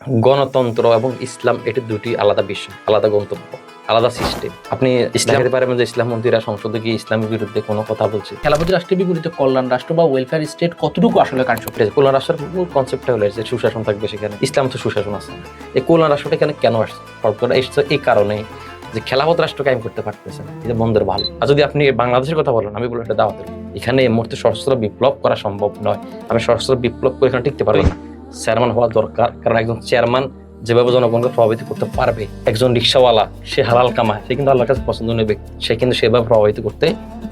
গণতন্ত্র এবং ইসলাম এটি দুটি আলাদা বিষয়, আলাদা গন্তব্য, আলাদা সিস্টেম। আপনি দেখাতে পারবেন যে ইসলাম মন্ত্রীরা সংসদে গিয়ে ইসলামের বিরুদ্ধে কোনো কথা বলছে। খেলাফত রাষ্ট্রের বিপরীতে কল্যাণ রাষ্ট্র বা ওয়েলফেয়ার স্টেট কতটুকু আসলে কার্যকরী? কল্যাণ রাষ্ট্রের মূল কনসেপ্টটা হলো যে সুশাসন থাকবে সেখানে। ইসলাম তো সুশাসন আছে। এই কল্যাণ রাষ্ট্রটা এখানে কেন আসছে? সরকার এসছে এই কারণে যে খেলাফত রাষ্ট্র কায়েম করতে পারতেছে না, এটা বন্ধের ভালো। আর যদি আপনি বাংলাদেশের কথা বলেন, আমি বলবো এটা দাওয়াতের। এখানে এই মুহূর্তে সশস্ত্র বিপ্লব করা সম্ভব নয়। আমি সশস্ত্র বিপ্লব করে এখানে টিকতে পারবো না। চেয়ারম্যান হওয়া দরকার, কারণ একজন চেয়ারম্যান যেভাবে জনগণকে প্রভাবিত করতে পারবে, একজন রিক্সাওয়ালা সে হালাল কামায়, সে কিন্তু আল্লাহর কাছে পছন্দ নেবে, সে কিন্তু সেভাবে প্রভাবিত করতে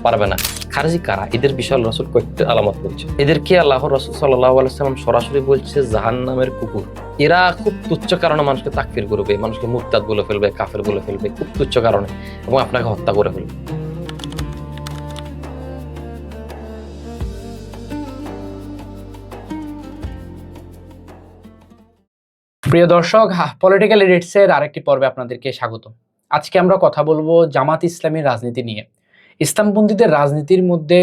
পারবে না। খারেজি কারা? এদের বিশাল রসুল কয়েকটি আলামত বলছে। এদেরকে আল্লাহ রসুল সাল্লাল্লাহু আলাইহি ওয়াসাল্লাম সরাসরি বলছে জাহান্নামের কুকুর। এরা খুব তুচ্ছ কারণে মানুষকে তাকফির করবে, মানুষকে মুরতাদ বলে ফেলবে, কাফের বলে ফেলবে, খুব তুচ্ছ কারণে, এবং আপনাকে হত্যা করে ফেলবে। প্রিয় দর্শক, পলিটিক্যাল এডিটসের আরেকটি পর্বে আপনাদেরকে স্বাগত। আজকে আমরা কথা বলবো জামাত ইসলামীর রাজনীতি নিয়ে। ইসলামপন্থীদের রাজনীতির মধ্যে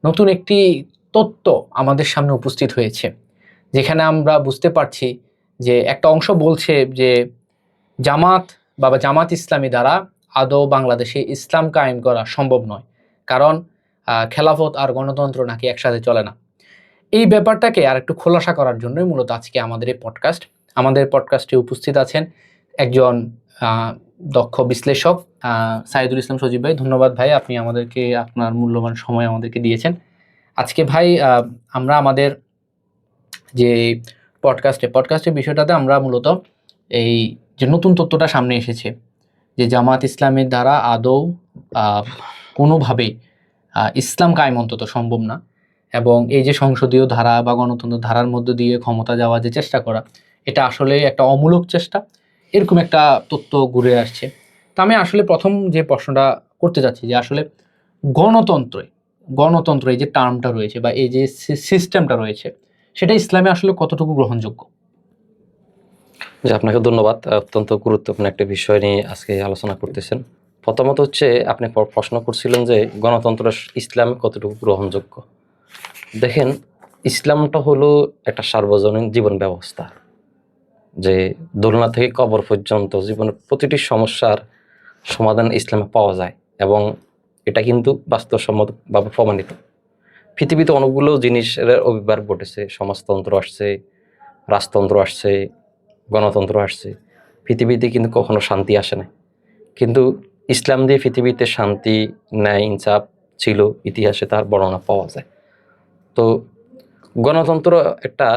নতুন একটি তত্ত্ব আমাদের সামনে উপস্থিত হয়েছে, যেখানে আমরা বুঝতে পারছি যে একটা অংশ বলছে যে জামাত ইসলামী দ্বারা আদৌ বাংলাদেশে ইসলাম কায়েম করা সম্ভব নয়, কারণ খেলাফত আর গণতন্ত্র নাকি একসাথে চলে না। এই ব্যাপারটাকে আর একটু খোলাসা করার জন্যই মূলত আজকে আমাদের এই পডকাস্ট। আমাদের পডকাস্টে উপস্থিত আছেন একজন দক্ষ বিশ্লেষক সাইদুল ইসলাম সজীব ভাই। ধন্যবাদ ভাই, আপনি আমাদেরকে আপনার মূল্যবান সময় আমাদেরকে দিয়েছেন। আজকে ভাই আমরা আমাদের যে পডকাস্টের বিষয়টাতে আমরা মূলত এই যে নতুন তথ্যটা সামনে এসেছে যে জামাত ইসলামের দ্বারা আদৌ কোনোভাবে ইসলাম কায়েম অন্তত সম্ভব না, এবং এই যে সংসদীয় ধারা বা গণতন্ত্র ধারার মধ্য দিয়ে ক্ষমতা যাওয়ার যে চেষ্টা করা, এটা আসলে একটা অমূলক চেষ্টা, এরকম একটা তথ্য ঘুরে আসছে। তো আমি আসলে প্রথম যে প্রশ্নটা করতে যাচ্ছি যে আসলে গণতন্ত্র এই যে টার্মটা রয়েছে বা এই যে সিস্টেমটা রয়েছে, সেটা ইসলামে আসলে কতটুকু গ্রহণযোগ্য? যে আপনাকে ধন্যবাদ, অত্যন্ত গুরুত্বপূর্ণ একটা বিষয় নিয়ে আজকে আলোচনা করতেছেন। প্রথমত হচ্ছে আপনি প্রশ্ন করছিলেন যে গণতন্ত্র ইসলামে কতটুকু গ্রহণযোগ্য। দেখেন, ইসলামটা হলো একটা সার্বজনীন জীবন ব্যবস্থা, যে দোলনা থেকে কবর পর্যন্ত জীবনের প্রতিটি সমস্যার সমাধান ইসলামে পাওয়া যায়, এবং এটা কিন্তু বাস্তবসম্মতভাবে প্রমাণিত। পৃথিবীতে অনেকগুলো জিনিসের আবির্ভাব ঘটেছে, সমাজতন্ত্র আসছে, রাজতন্ত্র আসছে, গণতন্ত্র আসছে। পৃথিবীতে কিন্তু কখনো শান্তি আসে না, কিন্তু ইসলাম দিয়ে পৃথিবীতে শান্তি, ন্যায়, ইনসাফ ছিল, ইতিহাসে তার বর্ণনা পাওয়া যায়। তো গণতন্ত্র একটা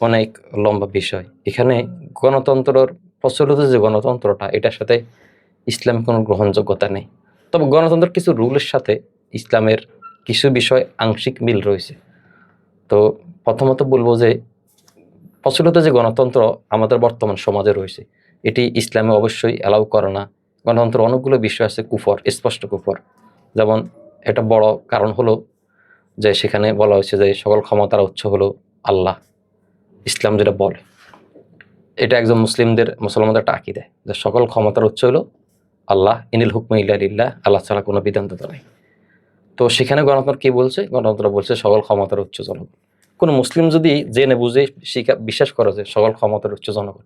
অনেক লম্বা বিষয়। এখানে গণতন্ত্রর প্রচলিত যে গণতন্ত্রটা, এটার সাথে ইসলামের কোনো গ্রহণযোগ্যতা নেই। তবে গণতন্ত্রের কিছু রুলের সাথে ইসলামের কিছু বিষয় আংশিক মিল রয়েছে। তো প্রথমত বলবো যে প্রচলিত যে গণতন্ত্র আমাদের বর্তমান সমাজে রয়েছে, এটি ইসলামে অবশ্যই অ্যালাউ করে না। গণতন্ত্র অনেকগুলো বিষয় আছে কুফর, স্পষ্ট কুফর। যেমন একটা বড় কারণ হলো যে সেখানে বলা হয়েছে যে সকল ক্ষমতার উৎস হলো আল্লাহ। ইসলাম যেটা বলে, এটা একজন মুসলমানদের একটা আকীদা যে সকল ক্ষমতার উৎস হলো আল্লাহ, ইনিল হুকমা ইল্লা লিল্লাহ, আল্লাহ ছাড়া কোনো বিধানতন্ত্র নাই। তো সেখানে গণতন্ত্র কি বলছে? গণতন্ত্র বলছে সকল ক্ষমতার উৎস জনগণ। কোনো মুসলিম যদি জেনে বুঝে বিশ্বাস করে যে সকল ক্ষমতার উৎস জনগণ,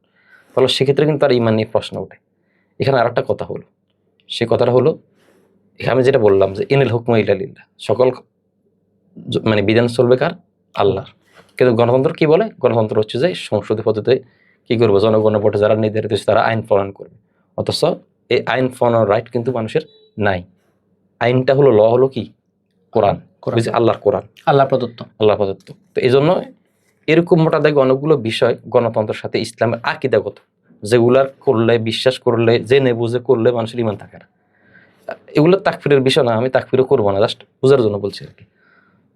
তাহলে সেক্ষেত্রে কিন্তু তার ঈমান নিয়ে প্রশ্ন ওঠে। এখানে আর একটা কথা হলো, সে কথাটা হলো আমি যেটা বললাম যে ইনিল হুকমা ইল্লা লিল্লাহ, সকল বিধান চলবে কার? আল্লাহর। কিন্তু গণতন্ত্র কি বলে? গণতন্ত্র হচ্ছে যে সংসদীয় পদ্ধতিতে কি করবো, জনগণের ভোটে যারা নির্ধারিত হচ্ছে তারা আইন প্রণয়ন করবে, অথচ এই আইন প্রণয়নের রাইট কিন্তু মানুষের নাই। আইনটা হলো ল হলো কি? কোরআন, আল্লাহর কোরআন, আল্লাহ প্রদত্ত। তো এই জন্য এরকম মোটা দাগে অনেকগুলো বিষয় গণতন্ত্রের সাথে ইসলামের আকীদাগত, যেগুলার করলে, বিশ্বাস করলে, জেনে বুঝে করলে মানুষের ঈমান থাকে না। এগুলো তাকফিরের বিষয় না, আমি তাকফিরও করবো না, জাস্ট বোঝার জন্য বলছি আর কি।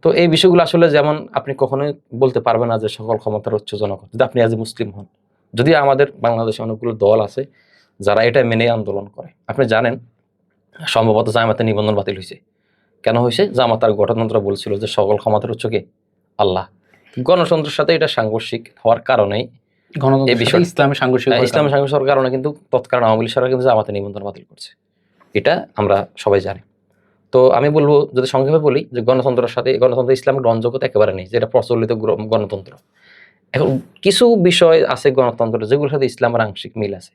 তো এই বিষয়গুলো আসলে যেমন আপনি কখনোই বলতে পারবেন না যে সকল ক্ষমতার উচ্চ জনগণ, যদি আপনি আজ মুসলিম হন। যদি আমাদের বাংলাদেশে অনেকগুলো দল আছে যারা এটা মেনে আন্দোলন করে। আপনি জানেন সম্ভবত জামাতের নিবন্ধন বাতিল হয়েছে। কেন হয়েছে? জামাতার গঠনতন্ত্র বলছিল যে সকল ক্ষমতার উৎস কে? আল্লাহ। গণতন্ত্রের সাথে এটা সাংঘর্ষিক হওয়ার কারণেই ইসলামের সাংঘর্ষিক হওয়ার কারণে কিন্তু তৎকালীন আওয়ামী লীগ সরকার কিন্তু জামাতের নিবন্ধন বাতিল করছে। এটা আমরা সবাই জানি। তো আমি বলবো, যদি সংক্ষেপে বলি, যে গণতন্ত্রের সাথে গণতন্ত্র ইসলামের গ্রহণযোগ্যতা একেবারে নেই, যেটা প্রচলিত গণতন্ত্র। এখন কিছু বিষয় আছে গণতন্ত্র যেগুলোর সাথে ইসলামের আংশিক মিল আছে,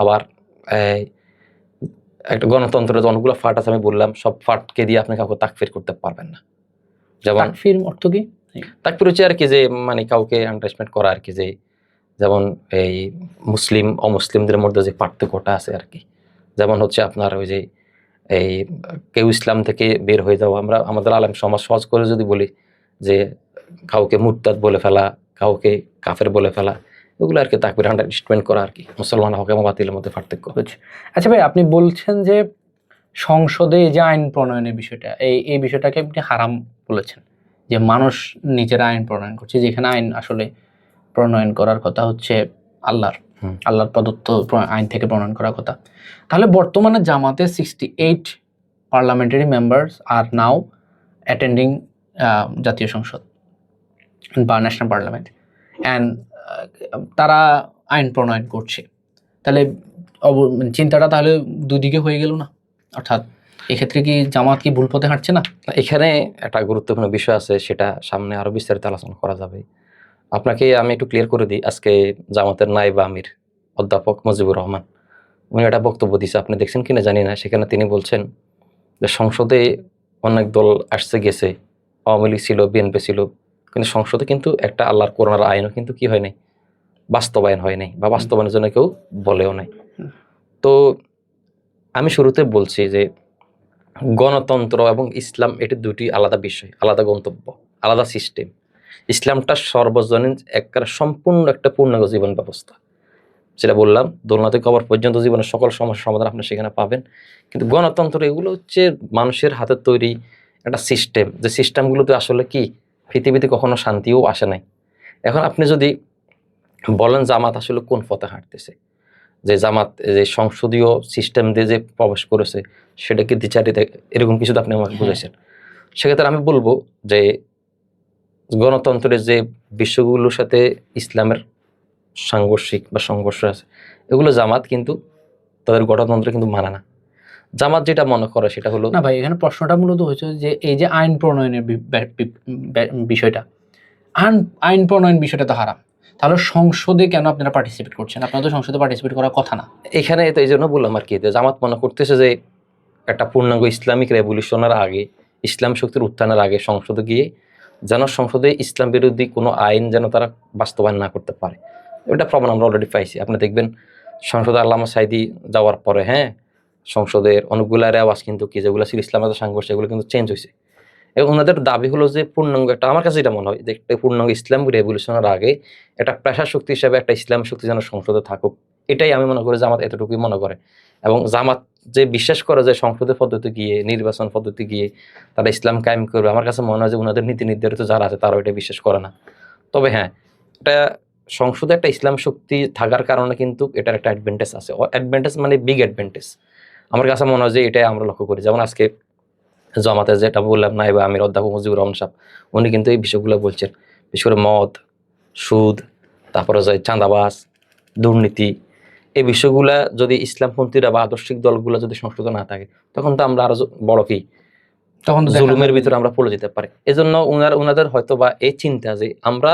আবার এই, একটা গণতন্ত্রের অনেকগুলো ফাট আছে, আমি বললাম সব ফাটকে দিয়ে আপনি কাউকে তাকফির করতে পারবেন না। যেমন তাকফির অর্থ কি? তাকফির হচ্ছে আর কি যে মানে কাউকে আন্ডারস্ট্যান্ড করা আর কি, যে যেমন এই মুসলিম অমুসলিমদের মধ্যে যে পার্থক্যটা আছে আর কি, যেমন হচ্ছে আপনার ওই যে এই কেউ ইসলাম থেকে বের হয়ে যাওয়া, আমরা আমাদের আলেম সমাজ সহজ করে যদি বলি যে কাউকে মুরতাদ বলে ফেলা, কাউকে কাফের বলে ফেলা, এগুলো আর কি তাকফির আন্ডারস্ট্যান্ড করা আর কি, মুসলমান হক এবং বাতিলের মধ্যে পার্থক্য। বুঝছি। আচ্ছা ভাই, আপনি বলছেন যে সংসদে এই যে আইন প্রণয়নের বিষয়টা, এই বিষয়টাকে আপনি হারাম বলেছেন, যে মানুষ নিজের আইন প্রণয়ন করছে, যেখানে আইন আসলে প্রণয়ন করার কথা হচ্ছে আল্লাহর হুম। আল্লাহর প্রদত্ত আইন থেকে প্রণয়ন করার কথা। তাহলে বর্তমানে জামাতে 68 পার্লামেন্টারি মেম্বার্স আর নাও অ্যাটেন্ডিং জাতীয় সংসদ বা ন্যাশনাল পার্লামেন্ট, অ্যান্ড তারা আইন প্রণয়ন করছে। তাহলে চিন্তাটা তাহলে দুদিকে হয়ে গেল না? অর্থাৎ এক্ষেত্রে কি জামাত কি ভুল পথে হাঁটছে না? এখানে একটা গুরুত্বপূর্ণ বিষয় আছে, সেটা সামনে আরো বিস্তারিত আলোচনা করা যাবে। আপনাকে আমি একটু ক্লিয়ার করে দিই, আজকে জামাতের নায়েব আমির অধ্যাপক মুজিবুর রহমান উনি একটা বক্তব্য দিয়েছে, আপনি দেখছেন কিনা জানি না। সেখানে তিনি বলছেন যে সংসদে অনেক দল আসছে গেছে, আওয়ামী লীগ ছিল, বিএনপি ছিল, কিন্তু সংসদে কিন্তু একটা আল্লাহর কোরআনের আইনও কিন্তু কি হয় নাই, বাস্তবায়ন হয় নাই, বা বাস্তবায়নের জন্য কেউ বলেও নাই। তো আমি শুরুতে বলছি যে গণতন্ত্র এবং ইসলাম এটি দুটি আলাদা বিষয়, আলাদা গন্তব্য, আলাদা সিস্টেম। ইসলামটা সর্বজনীন একটা সম্পূর্ণ একটা পূর্ণাঙ্গ জীবন ব্যবস্থা, যেটা বললাম দোলনা থেকে কবর পর্যন্ত জীবনের সকল সমস্যার সমাধান আপনি সেখানে পাবেন। কিন্তু গণতন্ত্র এগুলো হচ্ছে মানুষের হাতে তৈরি একটা সিস্টেম, যে সিস্টেমগুলোতে আসলে কি পৃথিবীতে কখনো শান্তিও আসে নাই। এখন আপনি যদি বলেন জামাত আসলে কোন পথে হাঁটতেছে, যে জামাত যে সংসদীয় সিস্টেম দিয়ে যে প্রবেশ করেছে সেটা কি দ্বিচারিতা, এরকম কিছু তো আপনি আমাকে বুঝাইছেন। সেক্ষেত্রে আমি বলবো যে গণতন্ত্রের যে বিষয়গুলোর সাথে ইসলামের সাংঘর্ষিক বা সংঘর্ষ আছে, এগুলো জামাত কিন্তু তাদের গণতন্ত্র কিন্তু মানে না। জামাত যেটা মনে করে সেটা হলো, না ভাই, এখানে প্রশ্নটা মূলত হচ্ছে যে এই যে আইন প্রণয়নের বিষয়টা, আইন প্রণয়ন বিষয়টা তো হারাম, তাহলে সংসদে কেন আপনারা পার্টিসিপেট করছেন? আপনারা তো সংসদে পার্টিসিপেট করার কথা না। এখানে তো এই জন্য বললাম আর কি, যে জামাত মনে করতেছে যে একটা পূর্ণাঙ্গ ইসলামিক রেভলিউশনের আগে, ইসলাম শক্তির উত্থানের আগে সংসদে গিয়ে যেন সংসদে ইসলাম বিরোধী কোনো আইন যেন তারা বাস্তবায়ন না করতে পারে। এটা প্রমাণ আমরা অলরেডি পাইছি। আপনি দেখবেন সংসদে আল্লামা সাইদি যাওয়ার পরে সংসদের অনেকগুলো আওয়াজ কিন্তু কি যেগুলো ছিল ইসলামের সংঘর্ষ, এগুলো কিন্তু চেঞ্জ হয়েছে। এবং ওনাদের দাবি হলো যে পূর্ণাঙ্গ একটা, আমার কাছে এটা মনে হয় যে একটা পূর্ণাঙ্গ ইসলাম রেভলিউশনের আগে একটা পেশা শক্তি হিসেবে একটা ইসলাম শক্তি যেন সংসদে থাকুক। এটাই আমি মনে করি জামাত এতটুকুই মনে করে। এবং জামাত যে বিশ্বাস করে যে সংসদের পদ্ধতি গিয়ে, নির্বাচন পদ্ধতি গিয়ে তারা ইসলাম কায়েম করবে, আমার কাছে মনে হয় যে ওনাদের নীতি নির্ধারিত যারা আছে তারা এটা বিশ্বাস করে না। তবে হ্যাঁ, এটা সংসদে একটা ইসলাম শক্তি থাকার কারণে কিন্তু এটার একটা অ্যাডভান্টেজ আছে। অ্যাডভান্টেজ মানে বিগ অ্যাডভান্টেজ। আমার কাছে মনে হয় যে এটাই আমরা লক্ষ্য করি। যেমন আজকে জামাতে যেটা বললাম নায়েব আমির অধ্যাপক মুজিবুর রহমান সাহেব, উনি কিন্তু এই বিষয়গুলো বলছেন। বিশেষ করে মদ, সুদ, তারপরে যে চাঁদাবাজ, দুর্নীতি, এই বিষয়গুলা যদি ইসলামপন্থীরা বা আদর্শিক দলগুলো যদি সংশোধন না থাকে, তখন তো আমরা আরো বড় কি তখন তো জুলুমের ভিতরে আমরা পড়ে যেতে পারি। এজন্য ওনাদের হয়তো বা এই চিন্তা যে আমরা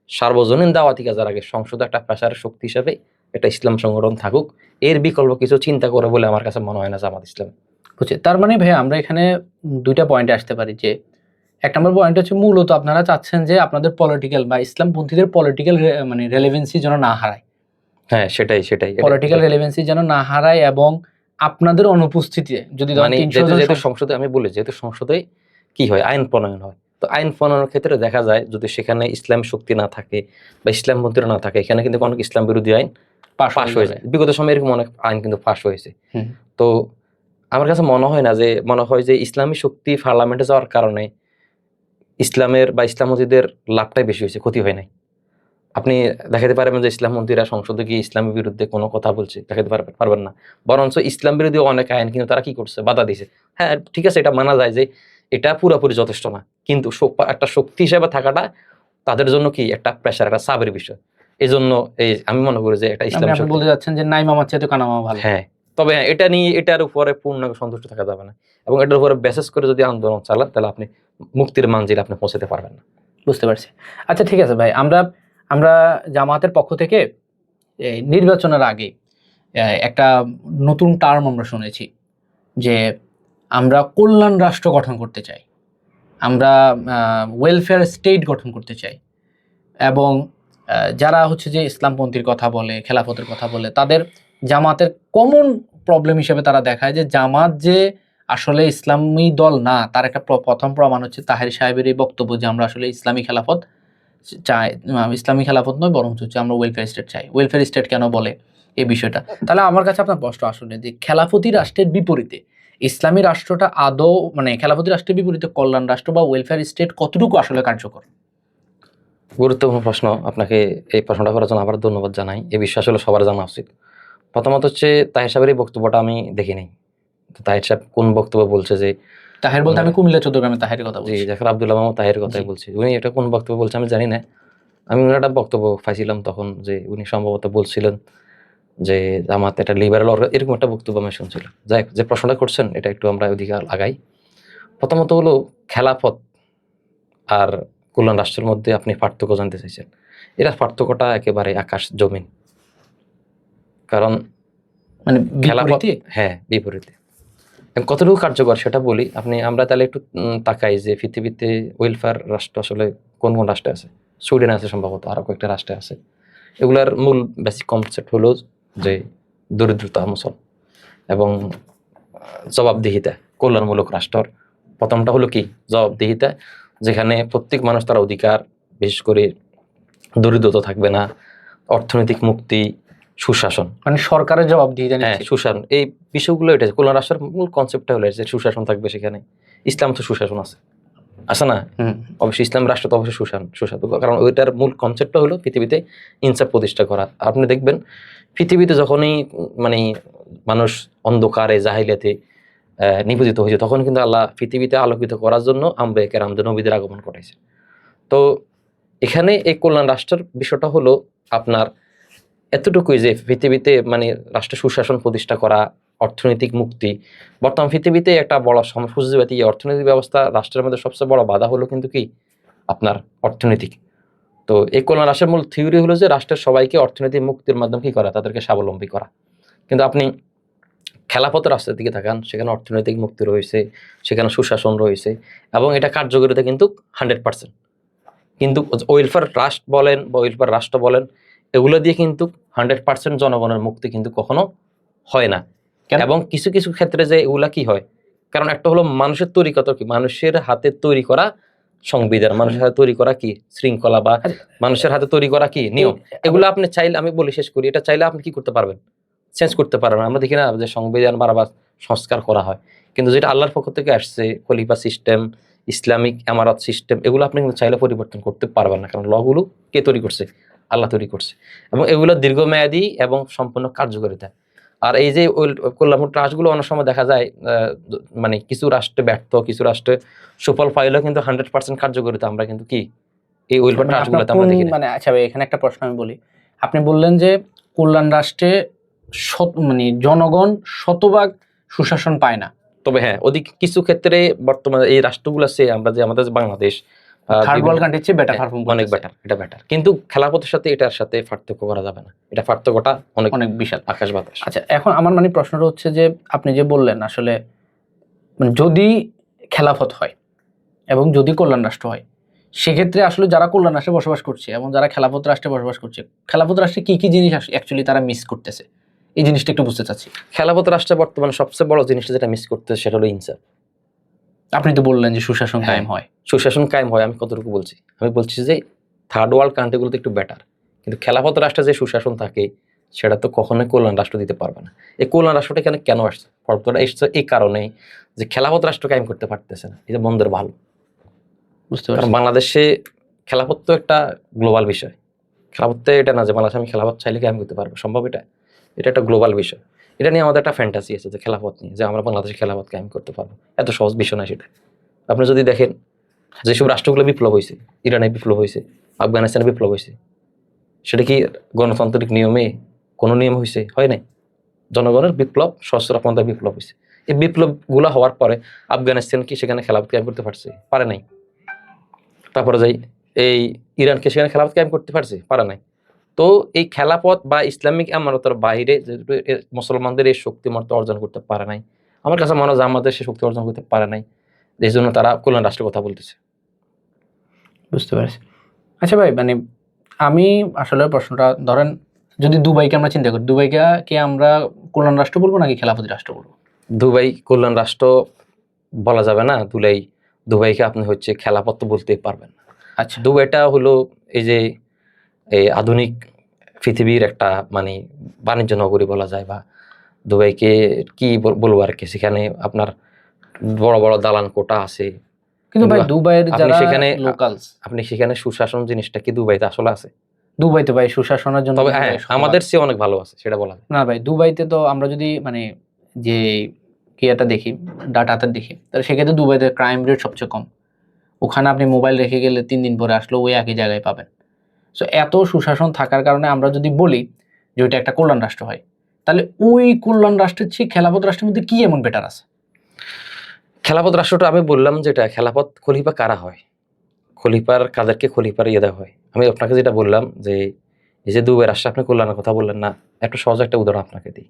সার্বজনীন দাওয়াতি কাজের আগে সংসদে একটা প্রেসারের শক্তি হিসেবে একটা ইসলাম সংগঠন থাকুক, এর বিকল্প কিছু চিন্তা করে বলে আমার কাছে মনে হয় না জামাত ইসলাম। বুঝছি। তার মানে ভাই আমরা এখানে দুইটা পয়েন্টে আসতে পারি, যে এক নম্বর পয়েন্ট হচ্ছে মূলত আপনারা চাচ্ছেন যে আপনাদের পলিটিক্যাল বা ইসলামপন্থীদের পলিটিক্যাল মানে রেলেভেন্সি যেন না হারায়। হ্যাঁ, সেটাই পলিটিক্যাল রেলেভেন্সি যেন না হারায়, এবং আপনাদের অনুপস্থিতিতে যদি মানে যেহেতু সংসদে, আমি বলি যেহেতু সংসদে কি হয় আইন প্রণয়ন হয়, তো আইন প্রণয়নের ক্ষেত্রে দেখা যায় যদি সেখানে ইসলাম শক্তি না থাকে বা ইসলাম মন্ত্রী না থাকে, এখানে কিন্তু অনেক ইসলাম বিরোধী আইন পাশ হয়ে যায়। বিগত সময়ে এরকম অনেক আইন কিন্তু পাশ হয়েছে। তো আমার কাছে মনে হয় যে ইসলামী শক্তি পার্লামেন্টে যাওয়ার কারণে ইসলামের বা ইসলামপন্থীদের লাভটাই বেশি হয়েছে, ক্ষতি হয় নাই। আপনি দেখাতে পারবেন যে ইসলামপন্থীরা সংসদে গিয়ে ইসলামের বিরুদ্ধে কোনো কথা বলছে, দেখাতে পারবেন না। বরঞ্চ ইসলাম বিরোধী অনেক আইন কিন্তু তারা কি করছে, বাধা দিছে। হ্যাঁ ঠিক আছে, এটা মানা যায় যে এটা পুরোপুরি যথেষ্ট না, কিন্তু একটা শক্তি হিসেবে থাকাটা তাদের জন্য কি একটা প্রেশার, একটা চাপের বিষয়। এই জন্য আমি মনে করি যে একটা ইসলাম আপনি বলতে যাচ্ছেন যে নাই মামার চেয়ে তো কানা মামা ভালো। হ্যাঁ, তবে হ্যাঁ, এটা নিয়ে এটার উপরে পূর্ণ সন্তুষ্ট থাকা যাবে না, এবং এটার উপরে বেসিস করে যদি আন্দোলন চালান তাহলে আপনি মুক্তির মঞ্জিলে আপনি পৌঁছাতে পারবেন না। বুঝতে পারছি। আচ্ছা ঠিক আছে ভাই, আমরা আমরা জামাতের পক্ষ থেকে এই নির্বাচনের আগে একটা নতুন টার্ম আমরা শুনেছি যে আমরা কল্যাণ রাষ্ট্র গঠন করতে চাই, আমরা ওয়েলফেয়ার স্টেট গঠন করতে চাই। এবং যারা হচ্ছে যে ইসলামপন্থীর কথা বলে, খেলাফতের কথা বলে, তাদের জামাতের কমন প্রবলেম হিসেবে তারা দেখায় যে জামাত যে আসলে ইসলামী দল না, তার একটা প্রথম প্রমাণ হচ্ছে তাহের সাহেবের এই বক্তব্য যে আমরা আসলে ইসলামী খেলাফত চাই, ইসলামী খেলাফত নয় বরং হচ্ছে আমরা ওয়েলফেয়ার স্টেট চাই। ওয়েলফেয়ার স্টেট কেন বলে এই বিষয়টা? তাহলে আমার কাছে আপনার প্রশ্ন আসলে যে খেলাফতি রাষ্ট্রের বিপরীতে ইসলামী রাষ্ট্রটা আদৌ মানে খেলাফতি রাষ্ট্রের বিপরীতে কল্যাণ রাষ্ট্র বা ওয়েলফেয়ার স্টেট কতটুকু আসলে কার্যকর? গুরুত্বপূর্ণ প্রশ্ন। আপনাকে এই প্রশ্নটা করার জন্য আবার ধন্যবাদ জানাই। এই বিষয় আসলে সবার জানা উচিত। প্রথমত হচ্ছে তাহের সাহেবের এই বক্তব্যটা আমি দেখি নাই। তো তাহের সাহেব কোন বক্তব্য বলছে যে তাহের বলতে আমি কুমিল্লা চৌদ্দগ্রামে তাহের কথা জি বলছি। জাফর আব্দুল্লাহ মাহমুদ তাহের কথাই জি। বলছি। উনি এটা কোন বক্তব্য বলছে আমি জানি না। আমি ওনার একটা বক্তব্য পাইছিলাম তখন যে উনি সম্ভবত বলছিলেন যে জামাত একটা লিবারেল এরকম একটা বক্তব্য আমি শুনছিলাম। যাই হোক, যে প্রশ্নটা করছেন এটা একটু আমরা ওইদিকে আগাই। প্রথমত হলো খেলাফত আর কল্যাণ রাষ্ট্রের মধ্যে আপনি পার্থক্য জানতে চাইছেন। এটা পার্থক্যটা একেবারে আকাশ জমিন। কারণ মানে খেলাফত বিপরীতে? হ্যাঁ বিপরীতে। এবং কতটুকু কার্যকর সেটা বলি। আমরা তাহলে একটু তাকাই যে পৃথিবীতে ওয়েলফেয়ার রাষ্ট্র আসলে কোন কোন রাষ্ট্রে আছে। সুইডেন আছে সম্ভবত, আরও কয়েকটা রাষ্ট্রে আছে। এগুলার মূল বেসিক কনসেপ্ট হলো যে দরিদ্রতা মোচন এবং জবাবদিহিতা। কল্যাণমূলক রাষ্ট্র প্রথমটা হলো কি জবাবদিহিতা, যেখানে প্রত্যেক মানুষ তার অধিকার, বিশেষ করে দরিদ্রতা থাকবে না, অর্থনৈতিক মুক্তি, সুশাসন। মানে সরকারের জবাবদিহিতা হ্যাঁ নিশ্চিত। সুশাসন, এই বিষয়গুলো এটা কল্যাণ রাষ্ট্রের মূল কনসেপ্টটা হলো যে সুশাসন থাকবে সেখানে। ইসলাম তো সুশাসন আছে না? হুম। অবশ্যই ইসলাম রাষ্ট্র তো অবশ্যই সুশাসন, কারণ ওইটার মূল কনসেপ্টটা হলো পৃথিবীতে ইনসাফ প্রতিষ্ঠা করা। আপনি দেখবেন পৃথিবীতে যখনই মানে মানুষ অন্ধকারে জাহিলিয়াতে নিবেদিত হয়েছে, তখন কিন্তু আল্লাহ পৃথিবীতে আলোকিত করার জন্য আম্বে কেরামদের নবীদের আগমন ঘটাইছে। তো এখানে এই কল্যাণ রাষ্ট্রের বিষয়টা হলো আপনার এতটুকুই যে পৃথিবীতে মানে রাষ্ট্র সুশাসন প্রতিষ্ঠা করা, অর্থনৈতিক মুক্তি। বর্তমান পৃথিবীতে একটা বড় পুঁজিবাদী অর্থনৈতিক ব্যবস্থা, রাষ্ট্রের মধ্যে সবচেয়ে বড় বাধা হলো কিন্তু কি আপনার অর্থনৈতিক। তো এই কল্যাণ রাষ্ট্রের মূল থিওরি হলো যে রাষ্ট্রের সবাইকে অর্থনৈতিক মুক্তির মাধ্যমে কি করা, তাদেরকে স্বাবলম্বী করা। কিন্তু আপনি খেলাফত রাষ্ট্রের দিকে তাকান, সেখানে অর্থনৈতিক মুক্তি রয়েছে, সেখানে সুশাসন রয়েছে এবং এটা কার্যকারিতা কিন্তু 100%। কিন্তু ওয়েলফেয়ার ট্রাস্ট বলেন বা ওয়েলফেয়ার রাষ্ট্র বলেন, এগুলো দিয়ে কিন্তু 100% জনগণের মুক্তি কিন্তু কখনো হয় না। এবং কিছু কিছু ক্ষেত্রে যে এগুলা কি হয়, কারণ একটা হলো মানুষের তৈরি কত কি, মানুষের হাতে তৈরি করা সংবিধান, মানুষের হাতে তৈরি করা কি শৃঙ্খলা বা মানুষের হাতে তৈরি করা কি নিয়ম, এগুলো আপনি চাইলে, আমি বলি শেষ করি, এটা চাইলে আপনি কি করতে পারবেন, চেঞ্জ করতে পারবেন। আমরা দেখি না যে সংবিধান বারবার সংস্কার করা হয়, কিন্তু যেটা আল্লাহর পক্ষ থেকে আসছে খলিফা সিস্টেম, ইসলামিক আমারত সিস্টেম, এগুলো আপনি কিন্তু চাইলে পরিবর্তন করতে পারবেন না, কারণ লগুলো কে তৈরি করছে, আল্লাহ তৈরি করছে। এবং এগুলো দীর্ঘমেয়াদী এবং সম্পূর্ণ কার্যকারিতা। আর এই যে কল্যাণমূলক রাষ্ট্রগুলো অনেক সময় দেখা যায় মানে কিছু রাষ্ট্রে ব্যর্থ, কিছু রাষ্ট্রে সুফল পাইলেও কিন্তু 100% কার্যকারিতা আমরা কিন্তু কি এই ওয়েলফেয়ার মানে আপনার রাষ্ট্রগুলোতে আমরা কোন দেখি না। মানে আচ্ছা ভাই, এখানে একটা প্রশ্ন আমি বলি। আপনি বললেন যে কল্যাণ রাষ্ট্রে মানে জনগণ শতভাগ সুশাসন পায় না। তবে হ্যাঁ কিছু ক্ষেত্রে বর্তমানে এই রাষ্ট্রগুলো আছে, আমরা যে আমাদের যে বাংলাদেশ থার্ড ওয়ার্ল্ড কান্ট্রির চেয়ে বেটার হ্যাঁ, পারফর্ম অনেক করতেছে। বেটার, এটা বেটার। কিন্তু খেলাফতের সাথে এটার সাথে পার্থক্য করা যাবে না, এটা পার্থক্যটা অনেক অনেক বিশাল। আকাশ বাতাস। আচ্ছা, এখন আমার মানে প্রশ্নটা হচ্ছে যে আপনি যে বললেন আসলে মানে যদি খেলাফত হয় এবং যদি কল্যাণ রাষ্ট্র হয়, সেক্ষেত্রে আসলে যারা কল্যাণ রাষ্ট্রে বসবাস করছে এবং যারা খেলাফত রাষ্ট্রে বসবাস করছে, খেলাফত রাষ্ট্রে কি কি জিনিস অ্যাকচুয়ালি তারা মিস করতেছে, এই জিনিসটা একটু বুঝতে চাচ্ছি। খেলাফত রাষ্ট্রে বর্তমানে সবচেয়ে বড় জিনিসটা যেটা মিস করতে সেটা হলো ইনসাফ। আপনি তো বললেন যে সুশাসন হ্যাঁ, কায়েম হয়। সুশাসন কায়েম হয়, আমি কতটুকু বলছি, আমি বলছি যে থার্ড ওয়ার্ল্ড কান্ট্রিগুলোতে একটু বেটার, কিন্তু খেলাফত রাষ্ট্রে যে সুশাসন থাকে সেটা তো কখনোই কল্যাণ রাষ্ট্র দিতে পারবে না। এই কল্যাণ রাষ্ট্রটা এখানে কেন আসছে, ফর্তটা এসছে এই কারণেই যে খেলাফত রাষ্ট্র কায়েম করতে পারতেছে না, এটা বন্ধের ভালো। বুঝতে কারণ পারছি। বাংলাদেশে খেলাফত তো একটা গ্লোবাল বিষয়। খেলাফতে এটা না যে বাংলাদেশে আমি খেলাফত চাইলে কায়েম করতে পারবো, সম্ভব? এটা এটা একটা গ্লোবাল বিষয়। এটা নিয়ে আমাদের একটা ফ্যান্টাসি আছে যে খেলাফত নিয়ে, যে আমরা বাংলাদেশে খেলাফত কায়েম করতে পারবো। এত সহজ বিষয় না সেটা। আপনি যদি দেখেন যেসব রাষ্ট্রগুলো বিপ্লব হয়েছে, ইরানে বিপ্লব হয়েছে, আফগানিস্তানে বিপ্লব হয়েছে, সেটা কি গণতান্ত্রিক নিয়মে কোনো নিয়ম হয়েছে? হয় নাই। জনগণের বিপ্লব, সশস্ত্র পন্থায় বিপ্লব হয়েছে। এই বিপ্লবগুলো হওয়ার পরে আফগানিস্তান কি সেখানে খেলাফত কায়েম করতে পারছে? পারে নাই। তারপরে যাই এই ইরানকে সেখানে খেলাফত কায়েম করতে পারছে? পারে নাই। তো এই খেলাফত বা ইসলামিক আমানতের বাইরে যেহেতু মুসলমানদের এই শক্তিমত্তা অর্জন করতে পারে নাই, আমার কাছে মনে হয় জামাতের সে শক্তি অর্জন করতে পারে নাই, এই জন্য তারা কল্যাণ রাষ্ট্রের কথা বলতেছে। বুঝতে পারছি। আচ্ছা ভাই, মানে আমি আসলে প্রশ্নটা ধরেন, যদি দুবাইকে আমরা চিন্তা করি, দুবাইকে কি আমরা কল্যাণ রাষ্ট্র বলবো নাকি খেলাফতি রাষ্ট্র বলবো? দুবাই কল্যাণ রাষ্ট্র বলা যাবে না। দুবাইকে আপনি হচ্ছে খেলাফত তো বলতেই পারবেন না। আচ্ছা, দুবাইটা হলো এই যে এই আধুনিক পৃথিবীর একটা মানে বাণিজ্য নগরী বলা যায়, বা দুবাইকে কি বলবো আর কি, সেখানে আপনার বড় বড় দালান কোঠা আছে। কিন্তু ভাই কিন্তু দুবাইয়ের আপনি যারা সেখানে লোকালস, আপনি সেখানে সুশাসন জিনিসটা কি দুবাইতে আসলে আছে? দুবাইতে ভাই সুশাসনের জন্য তবে কিন্তু হ্যাঁ, ভাই শতভাগ। আমাদের চেয়ে অনেক ভালো আছে, সেটা বলা যায়। না ভাই, দুবাইতে তো আমরা যদি মানে যে কিয়াটা দেখি, ডাটাতে দেখি, তাহলে সেক্ষেত্রে দুবাইতে ক্রাইম রেট সবচেয়ে কম। ওখানে আপনি মোবাইল রেখে গেলে 3 দিন পরে আসলেও ওই একই জায়গায় পাবেন। সো এত সুশাসন থাকার কারণে আমরা যদি বলি যে ওইটা একটা কল্যাণ রাষ্ট্র হয়, তাহলে ওই কল্যাণ রাষ্ট্রের চেয়ে খেলাফত রাষ্ট্রের মধ্যে কি এমন বেটার আছে? খেলাফত রাষ্ট্রটা আমি বললাম যেটা খেলাফত খলিফা কারা হয়, খলিফার কাদেরকে খলিফার ইয়ে দেওয়া হয়। আমি আপনাকে যেটা বললাম যে এই যে দুবাই রাষ্ট্র আপনি কল্যাণের কথা বললেন না, একটা সহজ একটা উদাহরণ আপনাকে দিই।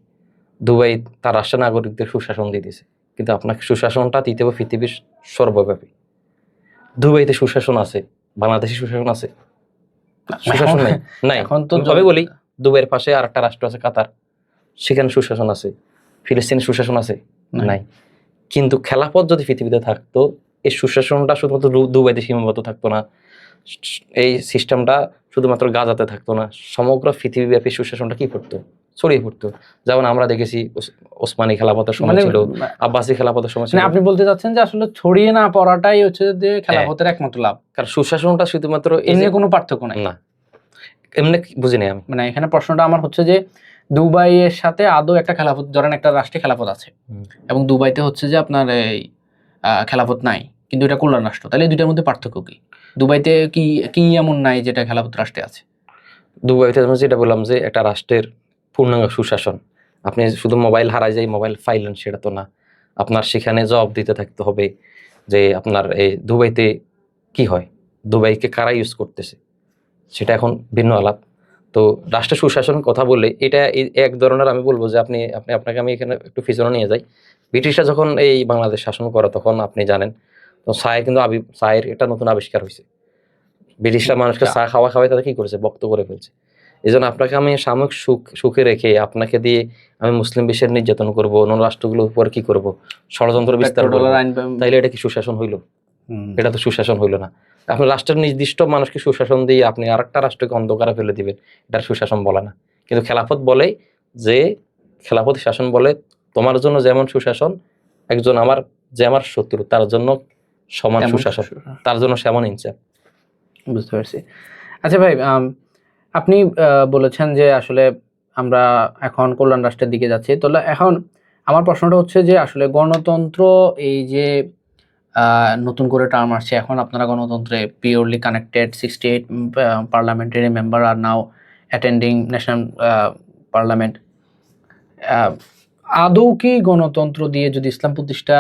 দুবাই তার রাষ্ট্রের নাগরিকদের সুশাসন দিয়ে দিয়েছে, কিন্তু আপনাকে সুশাসনটা দিতে হবে পৃথিবীর সর্বব্যাপী। দুবাইতে সুশাসন আছে, বাংলাদেশে সুশাসন আছে? সুশাসন নাই। নাই। এখন তো আমি বলি দুবাইয়ের পাশে আর একটা রাষ্ট্র আছে কাতার, সেখানে সুশাসন আছে। ফিলিস্তিনের সুশাসন আছে? নাই। কিন্তু খেলাফত যদি পৃথিবীতে থাকতো, এই সুশাসনটা শুধুমাত্র দুবাইতে সীমাবদ্ধ থাকতো না, এই সিস্টেমটা শুধুমাত্র গাজাতে থাকতো না, সমগ্র পৃথিবীব্যাপী সুশাসনটা কি করতো, ছড়িয়ে পড়তো। যেমন আমরা দেখেছি ওসমানী খেলাফতের সময় মানে ছিল, আব্বাসী খেলাফতের সময় ছিল। মানে আপনি বলতে চাচ্ছেন যে আসলে ছড়িয়ে না পড়াটাই হচ্ছে যে খেলাফতের একমাত্র লাভ, কারণ সুশাসনটা শুধুমাত্র এই এমনি যে কোনো পার্থক্য নাই। না, এমনি বুঝি নাই আমি। মানে এখানে প্রশ্নটা আমার হচ্ছে যে দুবাইয়ের সাথে আদৌ একটা খেলাফত, ধরেন একটা রাষ্ট্রে খেলাফত আছে এবং দুবাইতে হচ্ছে যে আপনার এই খেলাফত নাই, কিন্তু এটা কল্যাণ রাষ্ট্র, তাহলে এই দুইটার মধ্যে পার্থক্য কি? দুবাইতে কি কি এমন নাই যেটা খেলাফত রাষ্ট্রে আছে? দুবাইতে আমি যেটা বললাম যে একটা রাষ্ট্রের পূর্ণাঙ্গ সুশাসন, আপনি শুধু মোবাইল হারায় যাই মোবাইল ফাইলেন সেটা তো না, আপনার সেখানে জবাব দিতে থাকতে হবে যে আপনার এই দুবাইতে কি হয়, দুবাইকে কারা ইউজ করতেছে, সেটা এখন ভিন্ন আলাপ। তো রাষ্ট্রের সুশাসনের কথা বললে এটা এক ধরনের, আমি বলবো যে আপনাকে আমি এখানে একটু পিছনে নিয়ে যাই। ব্রিটিশরা যখন এই বাংলাদেশ শাসন করে তখন আপনি জানেন তো চায় কিন্তু চায়ের একটা নতুন আবিষ্কার হয়েছে। ব্রিটিশরা মানুষকে চা খাওয়াই তাদের কি করেছে, বক্ত করে ফেলছে। এই জন্য আপনাকে আমি সাময়িক সুখে রেখে আপনাকে দিয়ে আমি মুসলিম বিশ্বের নির্যাতন করবো, অন্য রাষ্ট্রগুলোর উপর কি করব, ষড়যন্ত্র বিস্তার করবো, তাইলে এটা কি সুশাসন হইল? এটা তো সুশাসন হইল না। আপনি রাষ্ট্রের নির্দিষ্ট মানুষকে সুশাসন দিয়ে আপনি আর একটা রাষ্ট্রকে অন্ধকারে ফেলে দিবেন, এটা সুশাসন বলে না। কিন্তু খেলাফত বলে যে, খেলাফত শাসন বলে তোমার জন্য যেমন সুশাসন, একজন যে আমার শত্রু তার জন্য সমান সুশাসন, তার জন্য সেমন ইনসাফ। বুঝতে পারছি। আচ্ছা ভাই, আপনি বলেছেন যে আসলে আমরা এখন কল্যাণ রাষ্ট্রের দিকে যাচ্ছি, তো এখন আমার প্রশ্নটা হচ্ছে যে আসলে গণতন্ত্র, এই যে নতুন করে টার্ম আসছে, এখন আপনারা গণতন্ত্রে পিওরলি কানেক্টেড, 68 পার্লামেন্টারি মেম্বার আর নাও অ্যাটেন্ডিং ন্যাশনাল পার্লামেন্ট। আদৌ কি গণতন্ত্র দিয়ে যদি ইসলাম প্রতিষ্ঠা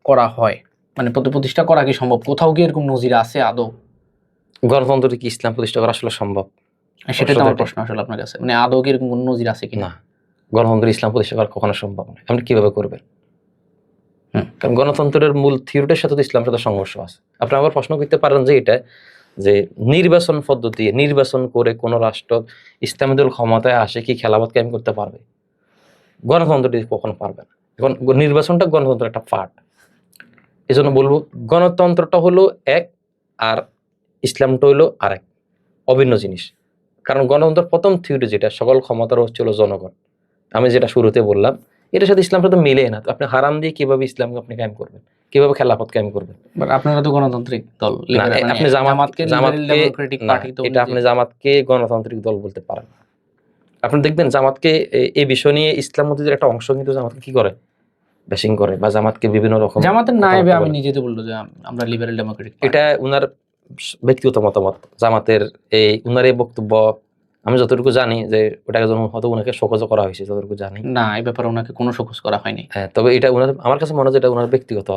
করা হয়, মানে প্রতিষ্ঠা করা কি সম্ভব? কোথাও কি এরকম নজির আছে আদৌ? গণতন্ত্র কি ইসলাম প্রতিষ্ঠা করা আসলে সম্ভব? সেটাই তো আমার প্রশ্ন আসলে আপনার কাছে, মানে আদৌ কি এরকম কোনো নজির আছে কিনা? না, গণতন্ত্র ইসলাম প্রতিষ্ঠা করা কখনো সম্ভব নয়। আপনি কিভাবে করবেন? কারণ গণতন্ত্রের মূল থিওরিটার সাথে তো ইসলামের সাথে সংঘর্ষ আছে। আপনি আবার প্রশ্ন করতে পারেন যে এটা যে নির্বাচন পদ্ধতি, নির্বাচন করে কোন রাষ্ট্র ইসলামী দল ক্ষমতায় আসে কি খেলাফত কায়েম করতে পারবে? গণতন্ত্রটি কখনো পারবে না। এখন নির্বাচনটা গণতন্ত্রের একটা পার্ট। এই জন্য বলবো গণতন্ত্রটা হলো এক, আর ইসলামটা হইলো আরেক, অভিন্ন জিনিস। কারণ গণতন্ত্রের প্রথম থিওরি যেটা, সকল ক্ষমতার হচ্ছে হলো জনগণ, আমি যেটা শুরুতে বললাম, এটার সাথে ইসলামটা তো মিলে না। তো আপনি হারাম দিয়ে কিভাবে ইসলামকে আপনি কায়েম করবেন, কিভাবে খেলাফত কায়েম করবেন? আপনারা তো গণতান্ত্রিক দল, আপনি এটা আপনি জামাতকে গণতান্ত্রিক দল বলতে পারেন। আপনি দেখবেন জামাতকে এই বিষয় নিয়ে ইসলাম মধ্যে একটা অংশ কিন্তু জামাতকে কি করে, ব্যাশিং করে, বা জামাতকে বিভিন্ন রকম জামাতের নায়েবে আমি নিজে তো বললো যে আমরা লিবারেল ডেমোক্রেটিক, এটা উনার ব্যক্তিগত মতামত। জামাতের উনার এই বক্তব্য আমি যতটুকু জানি যে ওটাকে যখন হয়তো ওনাকে শোকজ করা হয়েছে, যতটুকু জানি। না, এই ব্যাপারে ওনাকে কোনো শোকজ করা হয়নি। হ্যাঁ, তবে এটা উনার, আমার কাছে মনে হয় এটা উনার ব্যক্তিগত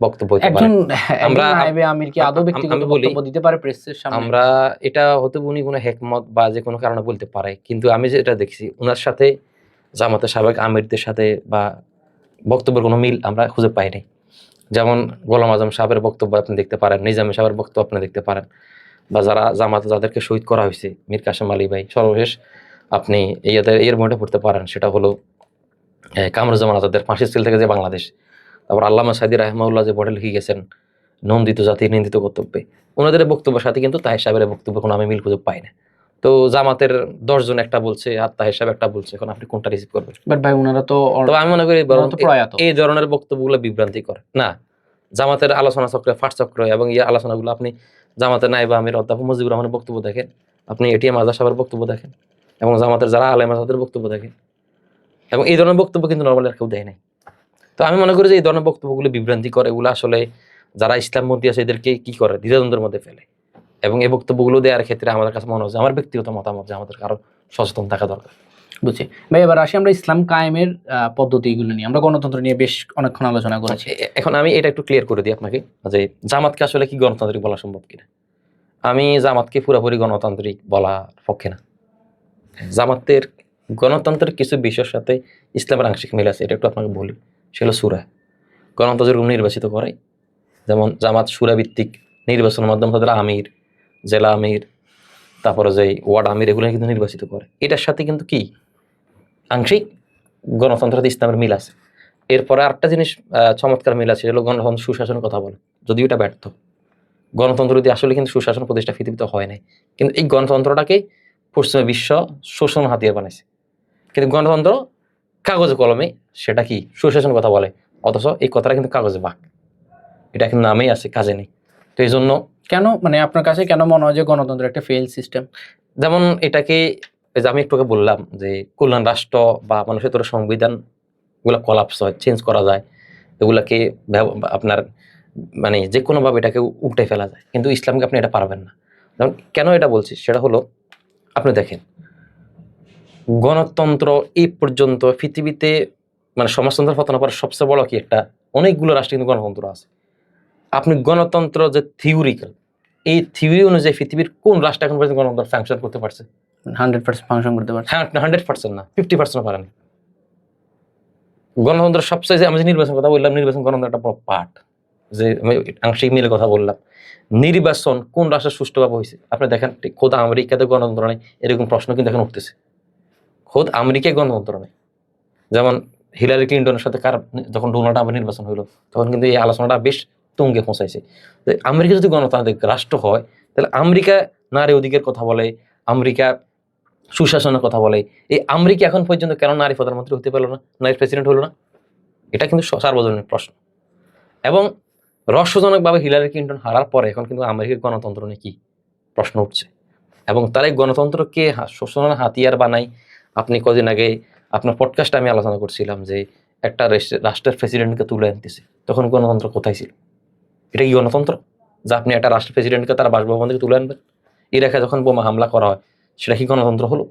বক্তব্য হতে পারে। একজন আমরা নায়েবে আমির কি আদৌ ব্যক্তিগত আমি বলি, বক্তব্য দিতে পারে প্রেসের সামনে? আমরা এটা হতে উনি কোনো হেকমত বা যে কোনো কারণে বলতে পারে, কিন্তু আমি যেটা দেখছি ওনার সাথে জামাতের সাবেক আমিরদের সাথে বা বক্তব্যের কোনো মিল আমরা খুঁজে পাই নাই। যেমন গোলাম আজম সাহেবের বক্তব্য আপনি দেখতে পারেন, নিজামী সাহেবের বক্তব্য আপনি দেখতে পারেন, বা যারা জামাতে যাদেরকে শহীদ করা হয়েছে, মীর কাসেম আলী ভাই, সর্বশেষ আপনি এর বইটা পড়তে পারেন, সেটা হলো কামরুজ্জামান আজাদের ফাঁসির জেল থেকে যে বাংলাদেশ। তারপর আল্লামা সাইদি রাহমাউল্লাহ যে বইটা লিখে গেছেন নন্দিত জাতির নিন্দিত কর্তব্যে, ওনাদের বক্তব্যের সাথে কিন্তু তাহের সাহেবের বক্তব্য কোনো আমি মিল খুঁজে পাই না। তো জামাতের 10 জন একটা বলছে আর তাহের সাহেব একটা বলছে, এখন আপনি কোনটা রিসিভ করবেন? বাট ভাই ওনারা তো তবে আমি মনে করি বরং প্রয়াত। এই ধরনের বক্তব্যগুলো বিভ্রান্তি করে না। জামাতের আলোচনা চক্রে, ফাট চক্র এবং আলোচনাগুলো আপনি জামাতের নায়েবে আমির অধ্যাপক মুজিবুর রহমানের বক্তব্য দেখেন, আপনি এটিএম আজহার সাহেবের বক্তব্য দেখেন, এবং জামাতের যারা আলেম আজাদের বক্তব্য দেখেন, এবং এই ধরনের বক্তব্য কিন্তু নর্মালি আর কেউ দেয় নাই। তো আমি মনে করি যে এই ধরনের বক্তব্যগুলো বিভ্রান্তি করে, এগুলো আসলে যারা ইসলামপন্থী আছে এদেরকে কি করে, দ্বিধাদ্বন্দ্বের মধ্যে ফেলে। এবং এই বক্তব্যগুলো দেওয়ার ক্ষেত্রে আমাদের কাছে মনে হচ্ছে, আমার ব্যক্তিগত মতামত, যে আমাদের আরো সচেতন থাকা দরকার। বুঝছি ভাই। এবার আসি আমরা ইসলাম কায়েমের পদ্ধতিগুলো নিয়ে। আমরা গণতন্ত্র নিয়ে বেশ অনেকক্ষণ আলোচনা করেছি। এখন আমি এটা একটু ক্লিয়ার করে দিই আপনাকে, যে জামাতকে আসলে কি গণতান্ত্রিক বলা সম্ভব কিনা। আমি জামাতকে পুরোপুরি গণতান্ত্রিক বলার পক্ষে না। জামাতের গণতন্ত্রের কিছু বিষয়ের সাথে ইসলামের আংশিক মিল আছে, এটা একটু আপনাকে বলি। সেগুলো সূরা। গণতন্ত্র যেরকম নির্বাচিত করে, যেমন জামাত সূরা ভিত্তিক নির্বাচনের মাধ্যমে তাদের আমির, জেলা আমির, তারপরে যে ওয়ার্ড আমির, এগুলো কিন্তু নির্বাচিত করে। এটার সাথে কিন্তু কি আংশিক গণতন্ত্রের ইসলামের মিল আছে। এরপরে আরেকটা জিনিস চমৎকার মিল আছে, সেটা হলো গণতন্ত্র সুশাসনের কথা বলে, যদিও এটা ব্যর্থ। গণতন্ত্র দিয়ে আসলে কিন্তু সুশাসন প্রতিষ্ঠা পৃথিবীতে হয় নাই, কিন্তু এই গণতন্ত্রটাকে পশ্চিমা বিশ্ব শোষণ হাতিয়ার বানাইছে। কিন্তু গণতন্ত্র কাগজে কলমে সেটা কি সুশাসন কথা বলে, অথচ এই কথাটা কিন্তু কাগজে বাক, এটা কিন্তু নামেই আছে, কাজে নেই। তো এই জন্য কেন, মানে আপনার কাছে কেন মনে হয় যে গণতন্ত্র একটা ফেল সিস্টেম? যেমন এটাকে, এই যে আমি একটু আগে বললাম যে কল্যাণ রাষ্ট্র বা মানুষের তোর সংবিধান এগুলো কলাপস হয়, চেঞ্জ করা যায়, এগুলাকে আপনার মানে যে কোনোভাবে এটাকে উল্টে ফেলা যায়, কিন্তু ইসলামকে আপনি এটা পারবেন না। যেমন কেন এটা বলছি সেটা হলো, আপনি দেখেন গণতন্ত্র এই পর্যন্ত পৃথিবীতে, মানে সমাজতন্ত্রের পতন পর সবচেয়ে বড় কি একটা, অনেকগুলো রাষ্ট্রে কিন্তু গণতন্ত্র আছে। আপনি গণতন্ত্র যে থিওরিক্যাল, এই থিওরি অনুযায়ী পৃথিবীর কোন রাষ্ট্র এখন পর্যন্ত গণতন্ত্র ফাংশন করতে পারছে? 100% ফাংশন করতে পারছে। হ্যাঁ, 100% না, 50% পারেনি। গণতন্ত্র সবচেয়ে, যে আমি যে নির্বাচন কথা বললাম, নির্বাচন গণতন্ত্র একটা বড় পার্ট, যে আমি আংশিক মিলের কথা বললাম। নির্বাচন কোন রাষ্ট্রে সুষ্ঠুভাবে হয়েছে আপনি দেখেন, খোদ আমেরিকাতে গণতন্ত্র নেই, এরকম প্রশ্ন কিন্তু এখন উঠতেছে। খোদ আমেরিকায় গণতন্ত্র নেই। যেমন হিলারি ক্লিন্টনের সাথে যখন ডোনাল্ড ট্রাম্পের নির্বাচন হলো, তখন কিন্তু এই আলোচনাটা বেশ তুঙ্গে পৌঁছাইছে। যে আমেরিকা যদি গণতান্ত্রিক রাষ্ট্র হয়, তাহলে আমেরিকা নারী অধিকার কথা বলে, আমেরিকা সুশাসনের কথা বলে, এই আমেরিকা এখন পর্যন্ত কেন নারী প্রধানমন্ত্রী হতে পারলো না, নারী প্রেসিডেন্ট হলো না? এটা কিন্তু সার্বজনীন প্রশ্ন। এবং রহস্যজনকভাবে হিলারি ক্লিন্টন হারার পরে এখন কিন্তু আমেরিকার গণতন্ত্র নিয়ে কি প্রশ্ন উঠছে, এবং তার এই গণতন্ত্রকে শোষণের হাতিয়ার বানাই। আপনি কদিন আগে আপনার পডকাস্টে আমি আলোচনা করছিলাম যে একটা রাষ্ট্রের প্রেসিডেন্টকে তুলে আনতেছে, তখন গণতন্ত্র কোথায় ছিল? এটা কি গণতন্ত্র যে আপনি একটা রাষ্ট্রের প্রেসিডেন্টকে তার বাসভবন থেকে তুলে আনবেন? ইরাকে যখন বোমা হামলা করা হয়, সেটা কি গণতন্ত্র হলো?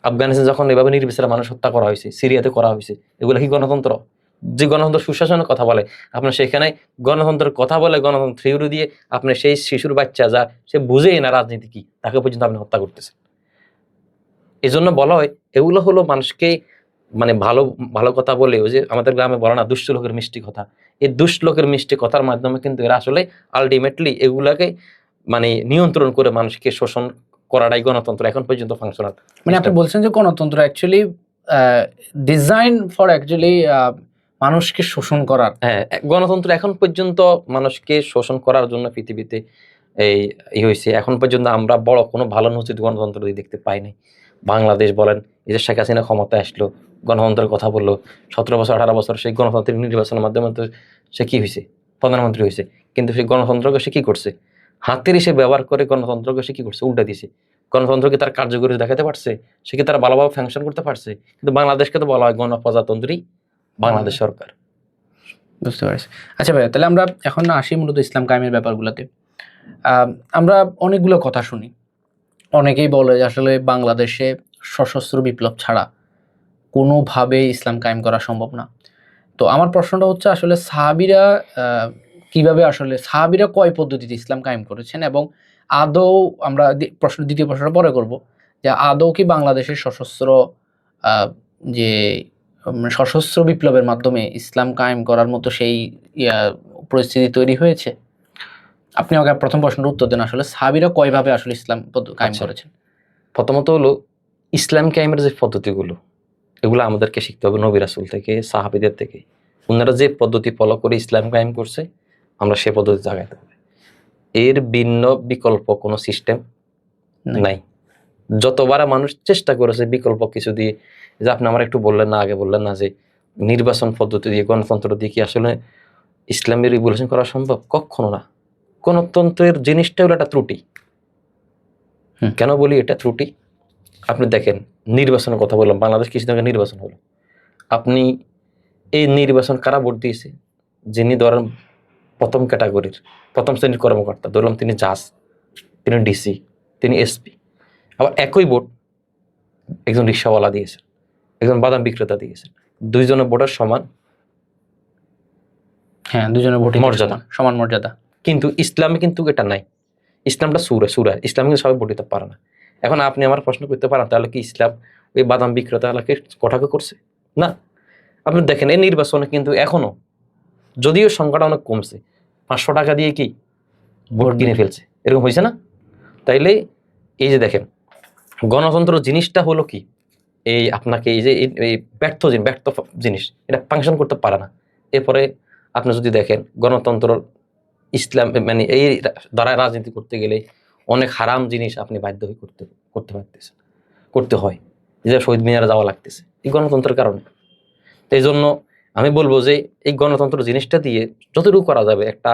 আফগানিস্তানে যখন এভাবে নির্বিচারে মানুষ হত্যা করা হয়েছে, সিরিয়াতে করা হয়েছে, এগুলো কি গণতন্ত্র? যে গণতন্ত্র সুশাসনের কথা বলে, আপনার সেখানে গণতন্ত্রের কথা বলে, গণতন্ত্র থিওরি দিয়ে আপনি সেই শিশুর বাচ্চা যা সে বুঝেই না রাজনীতি কি, তাকে পর্যন্ত আপনি হত্যা করতেছেন। এই জন্য বলা হয় এগুলো হলো মানুষকে মানে ভালো ভালো কথা বলে, ওই যে আমাদের গ্রামে বলে না, দুষ্ট লোকের মিষ্টি কথা। এই দুষ্ট লোকের মিষ্টি কথার মাধ্যমে কিন্তু এরা আসলে আলটিমেটলি এগুলাকে মানে নিয়ন্ত্রণ করে মানুষকে শোষণ করাটাই গণতন্ত্র এখন পর্যন্ত ফাংশনাল। মানে আপনি বলছেন যে গণতন্ত্র অ্যাকচুয়ালি ডিজাইন ফর অ্যাকচুয়ালি মানুষকে শোষণ করার। হ্যাঁ, গণতন্ত্র এখন পর্যন্ত মানুষকে শোষণ করার জন্য পৃথিবীতে এই হয়েছে। এখন পর্যন্ত আমরা বড় কোনো ভালো নজির গণতন্ত্র দেখতে পাই নাই। বাংলাদেশ বলেন, এই যে শেখ হাসিনা ক্ষমতায় আসলো, গণতন্ত্রের কথা বললো, 17 বছর 18 বছর সেই গণতান্ত্রিক নির্বাচনের মাধ্যমে তো সে কি হয়েছে, প্রধানমন্ত্রী হয়েছে। কিন্তু সেই গণতন্ত্রকে সে কি করছে, হাতের হিসেবে ব্যবহার করে গণতন্ত্রকে সে কি করছে, উল্টা দিছে। গণতন্ত্রকে তার কার্যকরী দেখাতে পারছে, সে কি তারা ভালোভাবে ফাংশন করতে পারছে? কিন্তু বাংলাদেশকে তো বলা হয় গণপ্রজাতন্ত্রী বাংলাদেশ সরকার। বুঝতে পারছি। আচ্ছা ভাইয়া, তাহলে আমরা এখন আসি মূলত ইসলাম কায়েমের ব্যাপারগুলোতে। আমরা অনেকগুলো কথা শুনি, অনেকেই বলে যে আসলে বাংলাদেশে সশস্ত্র বিপ্লব ছাড়া কোনোভাবে ইসলাম কায়েম করা সম্ভব না। তো আমার প্রশ্নটা হচ্ছে আসলে সাহাবীরা কিভাবে আসলে সাহাবীরা কয় পদ্ধতিতে ইসলাম কায়েম করেছেন, এবং আদৌ আমরা দ্বিতীয় প্রশ্নটা পরে করব, যে আদৌ কি বাংলাদেশের সশস্ত্র আহ, যে সশস্ত্র বিপ্লবের মাধ্যমে ইসলাম কায়েম করার মতো সেই ইয়া, পরিস্থিতি তৈরি হয়েছে? আপনি আমাকে প্রথম প্রশ্নের উত্তর দেন, আসলে সাহাবীরা কয়ভাবে আসলে ইসলাম কায়েম আচ্ছা। করেছেন? প্রথমত হলো ইসলাম কায়েমের যে পদ্ধতিগুলো, এগুলো আমাদেরকে শিখতে হবে নবী রাসূল থেকে, সাহাবীদের থেকে। ওনারা যে পদ্ধতি ফলো করে ইসলাম কায়েম করছে, আমরা সে পদ্ধতি জাগাইতে হবে। এর ভিন্ন বিকল্প কোনো সিস্টেম নাই। নাই। যতবার মানুষ চেষ্টা করেছে বিকল্প কিছু দিয়ে, যে আপনি আমার একটু বললেন না, আগে বললেন না যে নির্বাচন পদ্ধতি দিয়ে, গণতন্ত্র দিয়ে কি আসলে ইসলামের রিভলিউশন করা সম্ভব? কখনো না। গণতন্ত্রের জিনিসটা হলো একটা ত্রুটি। হুম। কেন বলি এটা ত্রুটি? আপনি দেখেন, নির্বাচনের কথা বললাম, বাংলাদেশ কিছুদিন আগে নির্বাচন হলো। আপনি এই নির্বাচন কারা ভোট দিয়েছে? যিনি ধরেন প্রথম ক্যাটাগরির, প্রথম শ্রেণীর কর্মকর্তা, ধরলাম তিনি জাজ, তিনি ডিসি, তিনি এসপি। আবার একই ভোট একজন রিক্সাওয়ালা দিয়েছেন, একজন বাদাম বিক্রেতা দিয়েছেন। দুইজনের ভোটের সমান হ্যাঁ, দুজনের ভোটই মর্যাদা। সমান মর্যাদা। কিন্তু কিন্তু ইসলামে কিন্তু এটা নাই। ইসলামটা সুরা, ইসলামে কিন্তু সবাই ভোট দিতে পারে না। এখন আপনি আমার প্রশ্ন করতে পারেন, তাহলে কি ইসলাম ওই বাদাম বিক্রেতাকে কটাক্ষ করছে? না। আপনি দেখেন এই নির্বাচনে কিন্তু এখনো, যদিও সংখ্যাটা অনেক কমছে, 500 টাকা দিয়ে কি ভোট কিনে ফেলছে, এরকম হয়েছে না? তাইলে এই যে দেখেন, গণতন্ত্র জিনিসটা হলো কি, এই আপনাকে এই যে এই ব্যর্থ জিনিস, এটা ফাংশন করতে পারে না। এরপরে আপনি যদি দেখেন গণতন্ত্র ইসলাম মানে এই দ্বারা রাজনীতি করতে গেলে অনেক হারাম জিনিস আপনি বাধ্য হয়ে করতে হয়, এই যে শহীদ মিনারে যাওয়া লাগতেছে এই গণতন্ত্রের কারণে। তো এই জন্য আমি বলবো যে এই গণতন্ত্র জিনিসটা দিয়ে যতটুকু করা যাবে, একটা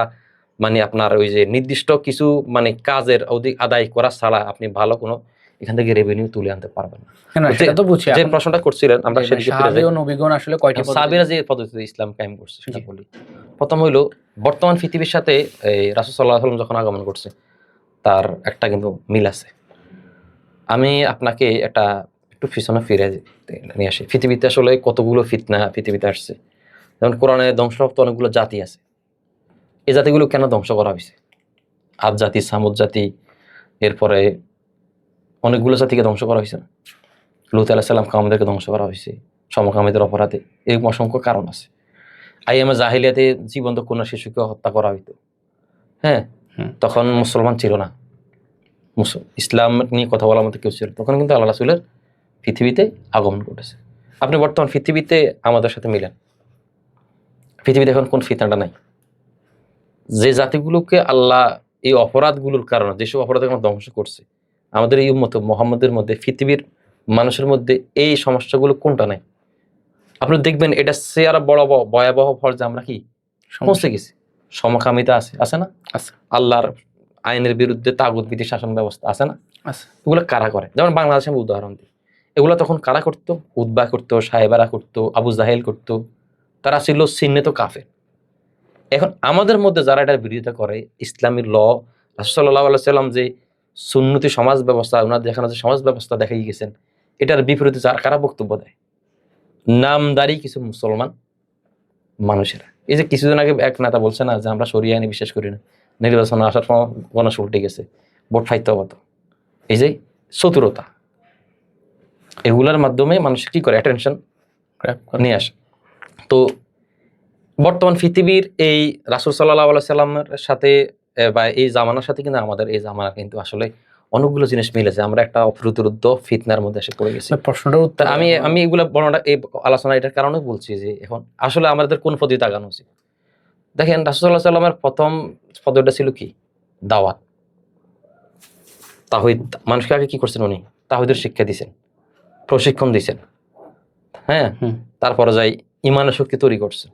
মানে আপনার ওই যে নির্দিষ্ট কিছু মানে কাজের আদায় করা ছাড়া আপনি ভালো কোনো এখান থেকে রেভিনিউ তুলে আনতে পারবেন না। না, সেটা তো বুঝছি। যে প্রশ্নটা করছিলেন আমরা যে সেদিকে ফিরে সাহাবী যাই। ও নবীগণ আসলে কয়টি পদ্ধতি? সাহাবীরা যে পদ্ধতিতে ইসলাম কায়েম করছে সেটা জি। বলি। প্রথম হইলো বর্তমান পৃথিবীর সাথে এই রাসূল সাল্লাল্লাহু আলাইহি ওয়াসাল্লাম যখন আগমন করছে তার একটা কিন্তু মিল আছে। আমি আপনাকে একটা একটু পিছনে ফিরে নিয়ে আসি। পৃথিবীতে আসলে কতগুলো ফিতনা পৃথিবীতে আসছে। যেমন কোরআনে ধ্বংসপ্রাপ্ত অনেকগুলো জাতি আছে। এই জাতিগুলো কেন ধ্বংস করা হয়েছে? আদ জাতি, সামুদ জাতি, এরপরে অনেকগুলো জাতিকে ধ্বংস করা হয়েছে। লূত আলাইহিস সালাম কাওমদেরকে ধ্বংস করা হয়েছে সমকামীদের অপরাধে। এরকম অসংখ্য কারণ আছে। আইয়ামে জাহিলিয়াতে জীবন্ত কন্যা শিশুকে হত্যা করা হইতো। হ্যাঁ, তখন মুসলমান ছিল না, ইসলাম নিয়ে কথা বলার মতো কেউ ছিল। তখন কিন্তু আল্লাহ রাসূলের পৃথিবীতে আগমন ঘটেছে। আপনি বর্তমান পৃথিবীতে আমাদের সাথে মিলেন, পৃথিবীতে এখন কোন ফিতনাটা নাই। যে জাতিগুলোকে আল্লাহ এই অপরাধগুলোর কারণে, যেসব অপরাধের কারণে ধ্বংস করছে, আমাদের এই উম্মত মুহাম্মদের মধ্যে, পৃথিবীর মানুষের মধ্যে এই সমস্যাগুলো কোনটা নাই? আপনি দেখবেন এটা সে আর বড় ভয়াবহ ফল যে আমরা কি পৌঁছে গেছি। সমকামিতা আছে না? আছে। আল্লাহর আইনের বিরুদ্ধে তাগুত বিধি শাসন ব্যবস্থা আছে না? আছে। এগুলো কারা করে? যেমন বাংলাদেশে আমি উদাহরণ দিই, এগুলো তখন কারা করতো? উতবা করতো, সাহেবারা করতো, আবু জাহেল করতো। তারা ছিল চিহ্নিত কাফের। এখন আমাদের মধ্যে যারা এটার বিরোধিতা করে, ইসলামী ল, রাসূল সাল্লাল্লাহু আলাইহি ওয়াসাল্লাম যে সুন্নতি সমাজ ব্যবস্থা, ওনার দেখানো যে সমাজ ব্যবস্থা দেখাই গেছেন, এটার বিপরীতে কারা বক্তব্য দেয়? নামদারি কিছু মুসলমান মানুষেরা। এই যে কিছুদিন আগে এক নেতা বলছে না যে আমরা শরিয়া আইনে বিশ্বাস করি না, নির্বাচনে আসার সময় গণেশ উল্টে গেছে, ভোট ফাইতে হতো। এই যে চতুরতা, এগুলার মাধ্যমে মানুষ কি করে? অ্যাটেনশন নিয়ে আসে। তো বর্তমান পৃথিবীর এই রাসূল সাল্লাল্লাহু আলাইহি সাল্লামের সাথে বা এই জামানার সাথে কিন্তু আমাদের এই জামানা কিন্তু আসলে অনেকগুলো জিনিস মিলেছে। আমরা একটা অপ্রতিরোধ্য ফিতনার মধ্যে এসে পড়ে গেছি। প্রশ্নটার উত্তর আমি এগুলা বর্ণনা এই আলোচনা এটার কারণে বলছি যে এখন আসলে আমাদের কোন পদ্ধতিতে আগানো উচিত। দেখেন রাসূল সাল্লাল্লাহু আলাইহি সাল্লামের প্রথম পদ্ধতিটা ছিল কি? দাওয়াত, তাওহীদ। মানুষকে আগে কি করছেন উনি? তাওহীদের শিক্ষা দিয়েছেন, প্রশিক্ষণ দিয়েছেন। হ্যাঁ, তারপরে যাই ইমানের শক্তি তৈরি করছেন।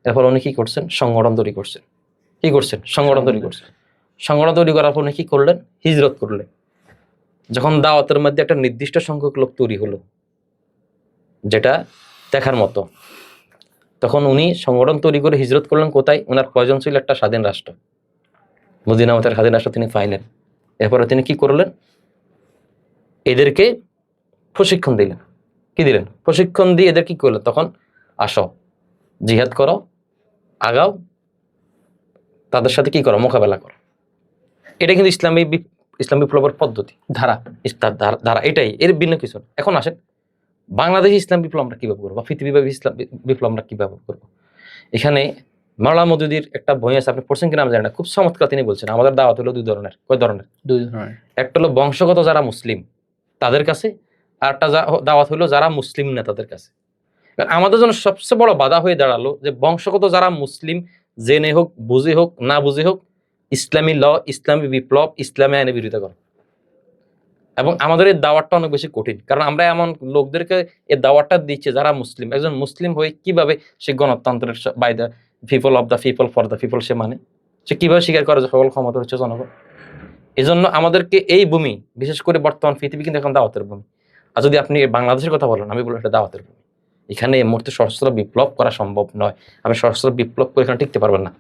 এরপর উনি কি করছেন? সংগঠন তৈরি করছেন। কি করছেন? সংগঠন তৈরি করছেন। সংগঠন তৈরি করার পর উনি কি করলেন? হিজরত করলেন। যখন দাওয়াতের মধ্যে একটা নির্দিষ্ট সংখ্যক লোক তৈরি হলো যেটা দেখার মতো, তখন উনি সংগঠন তৈরি করে হিজরত করলেন কোথায়? ওনার প্রয়োজন ছিল একটা স্বাধীন রাষ্ট্র, মদিনা মতের স্বাধীন রাষ্ট্র তিনি পাইলেন। এরপরে তিনি কি করলেন? এদেরকে প্রশিক্ষণ দিলেন। কি দিলেন? প্রশিক্ষণ দিয়ে এদের কি করলেন? তখন আসো জিহাদ করো, আগাও, তাদের সাথে কি করো, মোকাবেলা করো। এটা কিন্তু ইসলাম বিপ্লবের পদ্ধতি, ধারা। ধারা এটাই, এর ভিন্ন কিছু না। এখন আসেন বাংলাদেশে ইসলাম বিপ্লব আমরা কিভাবে করবো, বা পৃথিবীব্যাপী ইসলাম বিপ্লব আমরা কিভাবে করবো। এখানে মাওলানা মওদুদীর একটা বই আছে, আপনি পড়ছেন কিনা আমি জানি না, খুব চমৎকার তিনি বলছেন আমাদের দাওয়াত হলো দুই ধরনের। কয় ধরনের? দুই ধরনের। একটা হলো বংশগত যারা মুসলিম তাদের কাছে, আর একটা দাওয়াত হলো যারা মুসলিম না তাদের কাছে। আমাদের জন্য সবচেয়ে বড় বাধা হয়ে দাঁড়ালো যে বংশগত যারা মুসলিম, জেনে হোক বুঝে হোক না বুঝে হোক, ইসলামী ল, ইসলামী বিপ্লব, ইসলামী আইনের বিরোধিতা করে। এবং আমাদের এই দাওয়াতটা অনেক বেশি কঠিন, কারণ আমরা এমন লোকদেরকে এই দাওয়াতটা দিচ্ছি যারা মুসলিম। একজন মুসলিম হয়ে কিভাবে সে গণতন্ত্রের by the people, of the people, for the people সে মানে, সে কিভাবে স্বীকার করে যে সকল ক্ষমতা হচ্ছে জনগণ। এই জন্য আমাদেরকে এই ভূমি, বিশেষ করে বর্তমান পৃথিবী কিন্তু এখন দাওয়াতের ভূমি। আর যদি আপনি বাংলাদেশের কথা বলেন, আমি বলবো এটা দাওয়াতের ভূমি। এখানে এই মুহূর্তে সশস্ত্র বিপ্লব করা সম্ভব নয়। আপনি সশস্ত্র বিপ্লব করে এখানে টিকতে পারবেন না।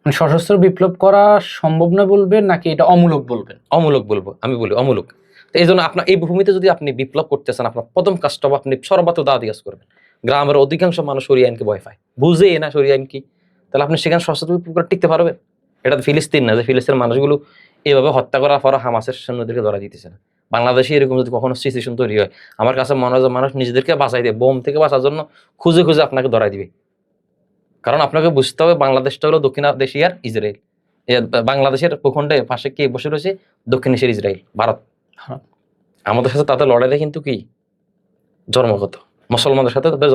মানে সশস্ত্র বিপ্লব করা সম্ভব না বলবেন, নাকি এটা অমূলক বলবেন? অমূলক বলবো, আমি বলি অমূলক। তো এই জন্য আপনার এই ভূমিতে যদি আপনি বিপ্লব করতে চান, আপনার প্রথম কাজটা আপনি সর্বত্র দাওয়াতি কাজ করবেন। গ্রামের অধিকাংশ মানুষ শরিয়া আইনকে ভয় পায়, বুঝে না শরিয়া আইন কি, তাহলে আপনি সেখানে সশস্ত্র বিপ্লব করে টিকতে পারবেন? এটা তো ফিলিস্তিন না যে ফিলিস্তিনের মানুষগুলো এভাবে হত্যা করার পর হামাসের সৈন্যদেরকে ধরা দিতেছে না। বাংলাদেশে এরকম যদি কখনো সিচুয়েশন তৈরি হয়, আমার কাছে মনে হয় যে মানুষ নিজেদেরকে বাঁচাই দেয়, বোম থেকে বাঁচার জন্য খুঁজে খুঁজে আপনাকে ধরাই দিবে। কারণ আপনাকে বুঝতে হবে বাংলাদেশটা হলো দক্ষিণ এশিয়ার ইসরায়েল। বাংলাদেশের ভূখণ্ডে পাশে কে বসে রয়েছে? দক্ষিণ এশিয়ার ইসরায়েল, ভারত। হ্যাঁ। আমাদের সাথে তাদের লড়াইটা কিন্তু কি জন্মগত, মুসলমানদের সাথে তাদের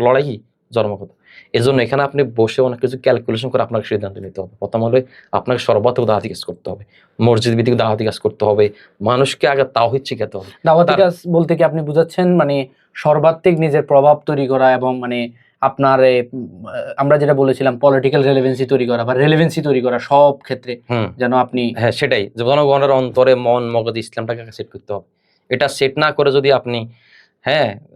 লড়াই কি জন্মগত। এই জন্য এখানে আপনি বসে অনেক কিছু ক্যালকুলেশন করে আপনাকে সিদ্ধান্ত নিতে হবে। প্রথম হলে আপনাকে সর্বত্র দাওয়াতি কাজ করতে হবে, মসজিদ ভিত্তিক দাওয়াতি কাজ করতে হবে, মানুষকে আগে তাওহীদ শিখাতে হবে। দাওয়াতি কাজ বলতে কি আপনি বুঝাচ্ছেন মানে সর্বাত্মিক নিজের প্রভাব তৈরি করা, এবং মানে আপনার আমরা যেটা বলেছিলাম পলিটিক্যাল রেলেভেন্সি তৈরি করা বা রেলেভেন্সি তৈরি করা সব ক্ষেত্রে, যেন আপনি। হ্যাঁ, সেটাই, যে জনগণের অন্তরে মন মগজ ইসলামটাকে সেট করতে হবে। এটা সেট না করে যদি আপনি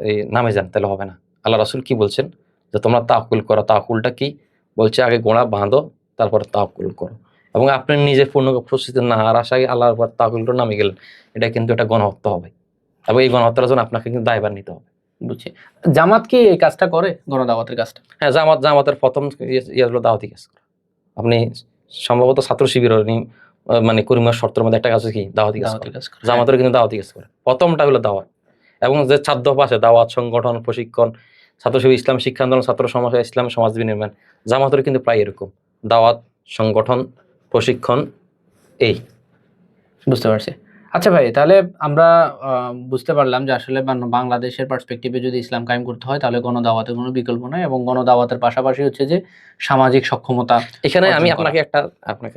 এই নামে যান তাহলে হবে না। আল্লাহ রাসূল কি বলছেন যে তোমরা তাওয়াক্কুল করো। তাওয়াক্কুলটা কি বলছে? আগে গোড়া বাঁধো, তারপরে তাওয়াক্কুল করো। এবং আপনি নিজে পূর্ণ প্রস্তুতি না আর আশায় আল্লাহর উপর তাওয়াক্কুল করে নামে গেলেন, এটা কিন্তু এটা গণহত্যা হবে। এবং এই গণহত্যার জন্য আপনাকে কিন্তু দায়ভার নিতে হবে। বুঝছি। জামাত কি এই কাজটা করে, গণদাওয়াতের কাজটা? হ্যাঁ, জামাতের প্রথম হলো দাওয়াতি কাজ করা। আপনি সম্ভবত ছাত্র শিবির মানে করিমের শর্তের মধ্যে একটা কাজ কি দাওয়াতি কাজ করা। জামাতের কিন্তু দাওয়াতি কাজ করে। প্রথমটা হলো দাওয়াত, এবং যে ছাত্র পাশে দাওয়াত, সংগঠন, প্রশিক্ষণ, ছাত্র শিবির, ইসলাম শিক্ষা আন্দোলন, ছাত্র সমাজ, ইসলাম সমাজ বিনির্মাণ, জামাতের কিন্তু প্রায় এরকম দাওয়াত, সংগঠন, প্রশিক্ষণ। এই বুঝতে পারছি। আচ্ছা ভাই, তাহলে আমরা বুঝতে পারলাম যে আসলে বাংলাদেশের পার্সপেক্টিভে যদি ইসলাম কায়েম করতে হয় তাহলে গণদাওয়াতের কোনো বিকল্প নাই, এবং গণদাওয়াতের পাশাপাশি হচ্ছে যে সামাজিক সক্ষমতা। এখানে আমি আপনাকে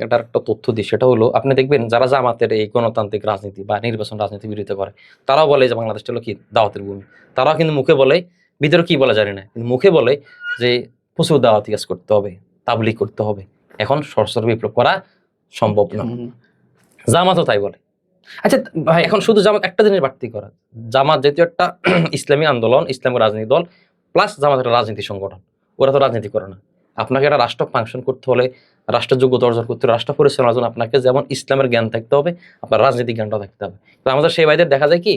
একটা তথ্য দিই, সেটা হলো আপনি দেখবেন যারা জামাতের এই গণতান্ত্রিক রাজনীতি বা নির্বাচন রাজনীতি বিরোধিতা করে, তারাও বলে যে বাংলাদেশটা হলো কি দাওয়াতের ভূমি। তারাও কিন্তু মুখে বলে, ভিতরে কি বলে জানি না, কিন্তু মুখে বলে যে প্রচুর দাওয়াতি কাজ করতে হবে, তাবলীগ করতে হবে, এখন সশস্ত্র বিপ্লব করা সম্ভব না। জামাতও তাই বলে। আচ্ছা ভাই, এখন শুধু জামাত একটা জিনিস বাড়তি করা, জামাত যেহেতু একটা ইসলামী আন্দোলন, ইসলামী রাজনীতি দল, প্লাস জামাত একটা রাজনীতি সংগঠন, ওরা তো রাজনীতি করে না। আপনাকে একটা রাষ্ট্র ফাংশন করতে হলে, রাষ্ট্রের যোগ্যতা অর্জন করতে হলে, রাষ্ট্র পরিচালনার জন্য আপনাকে যেমন ইসলামের জ্ঞান থাকতে হবে, আপনার রাজনৈতিক জ্ঞানটাও থাকতে হবে। তো আমাদের সেই ভাইদের দেখা যায় কি,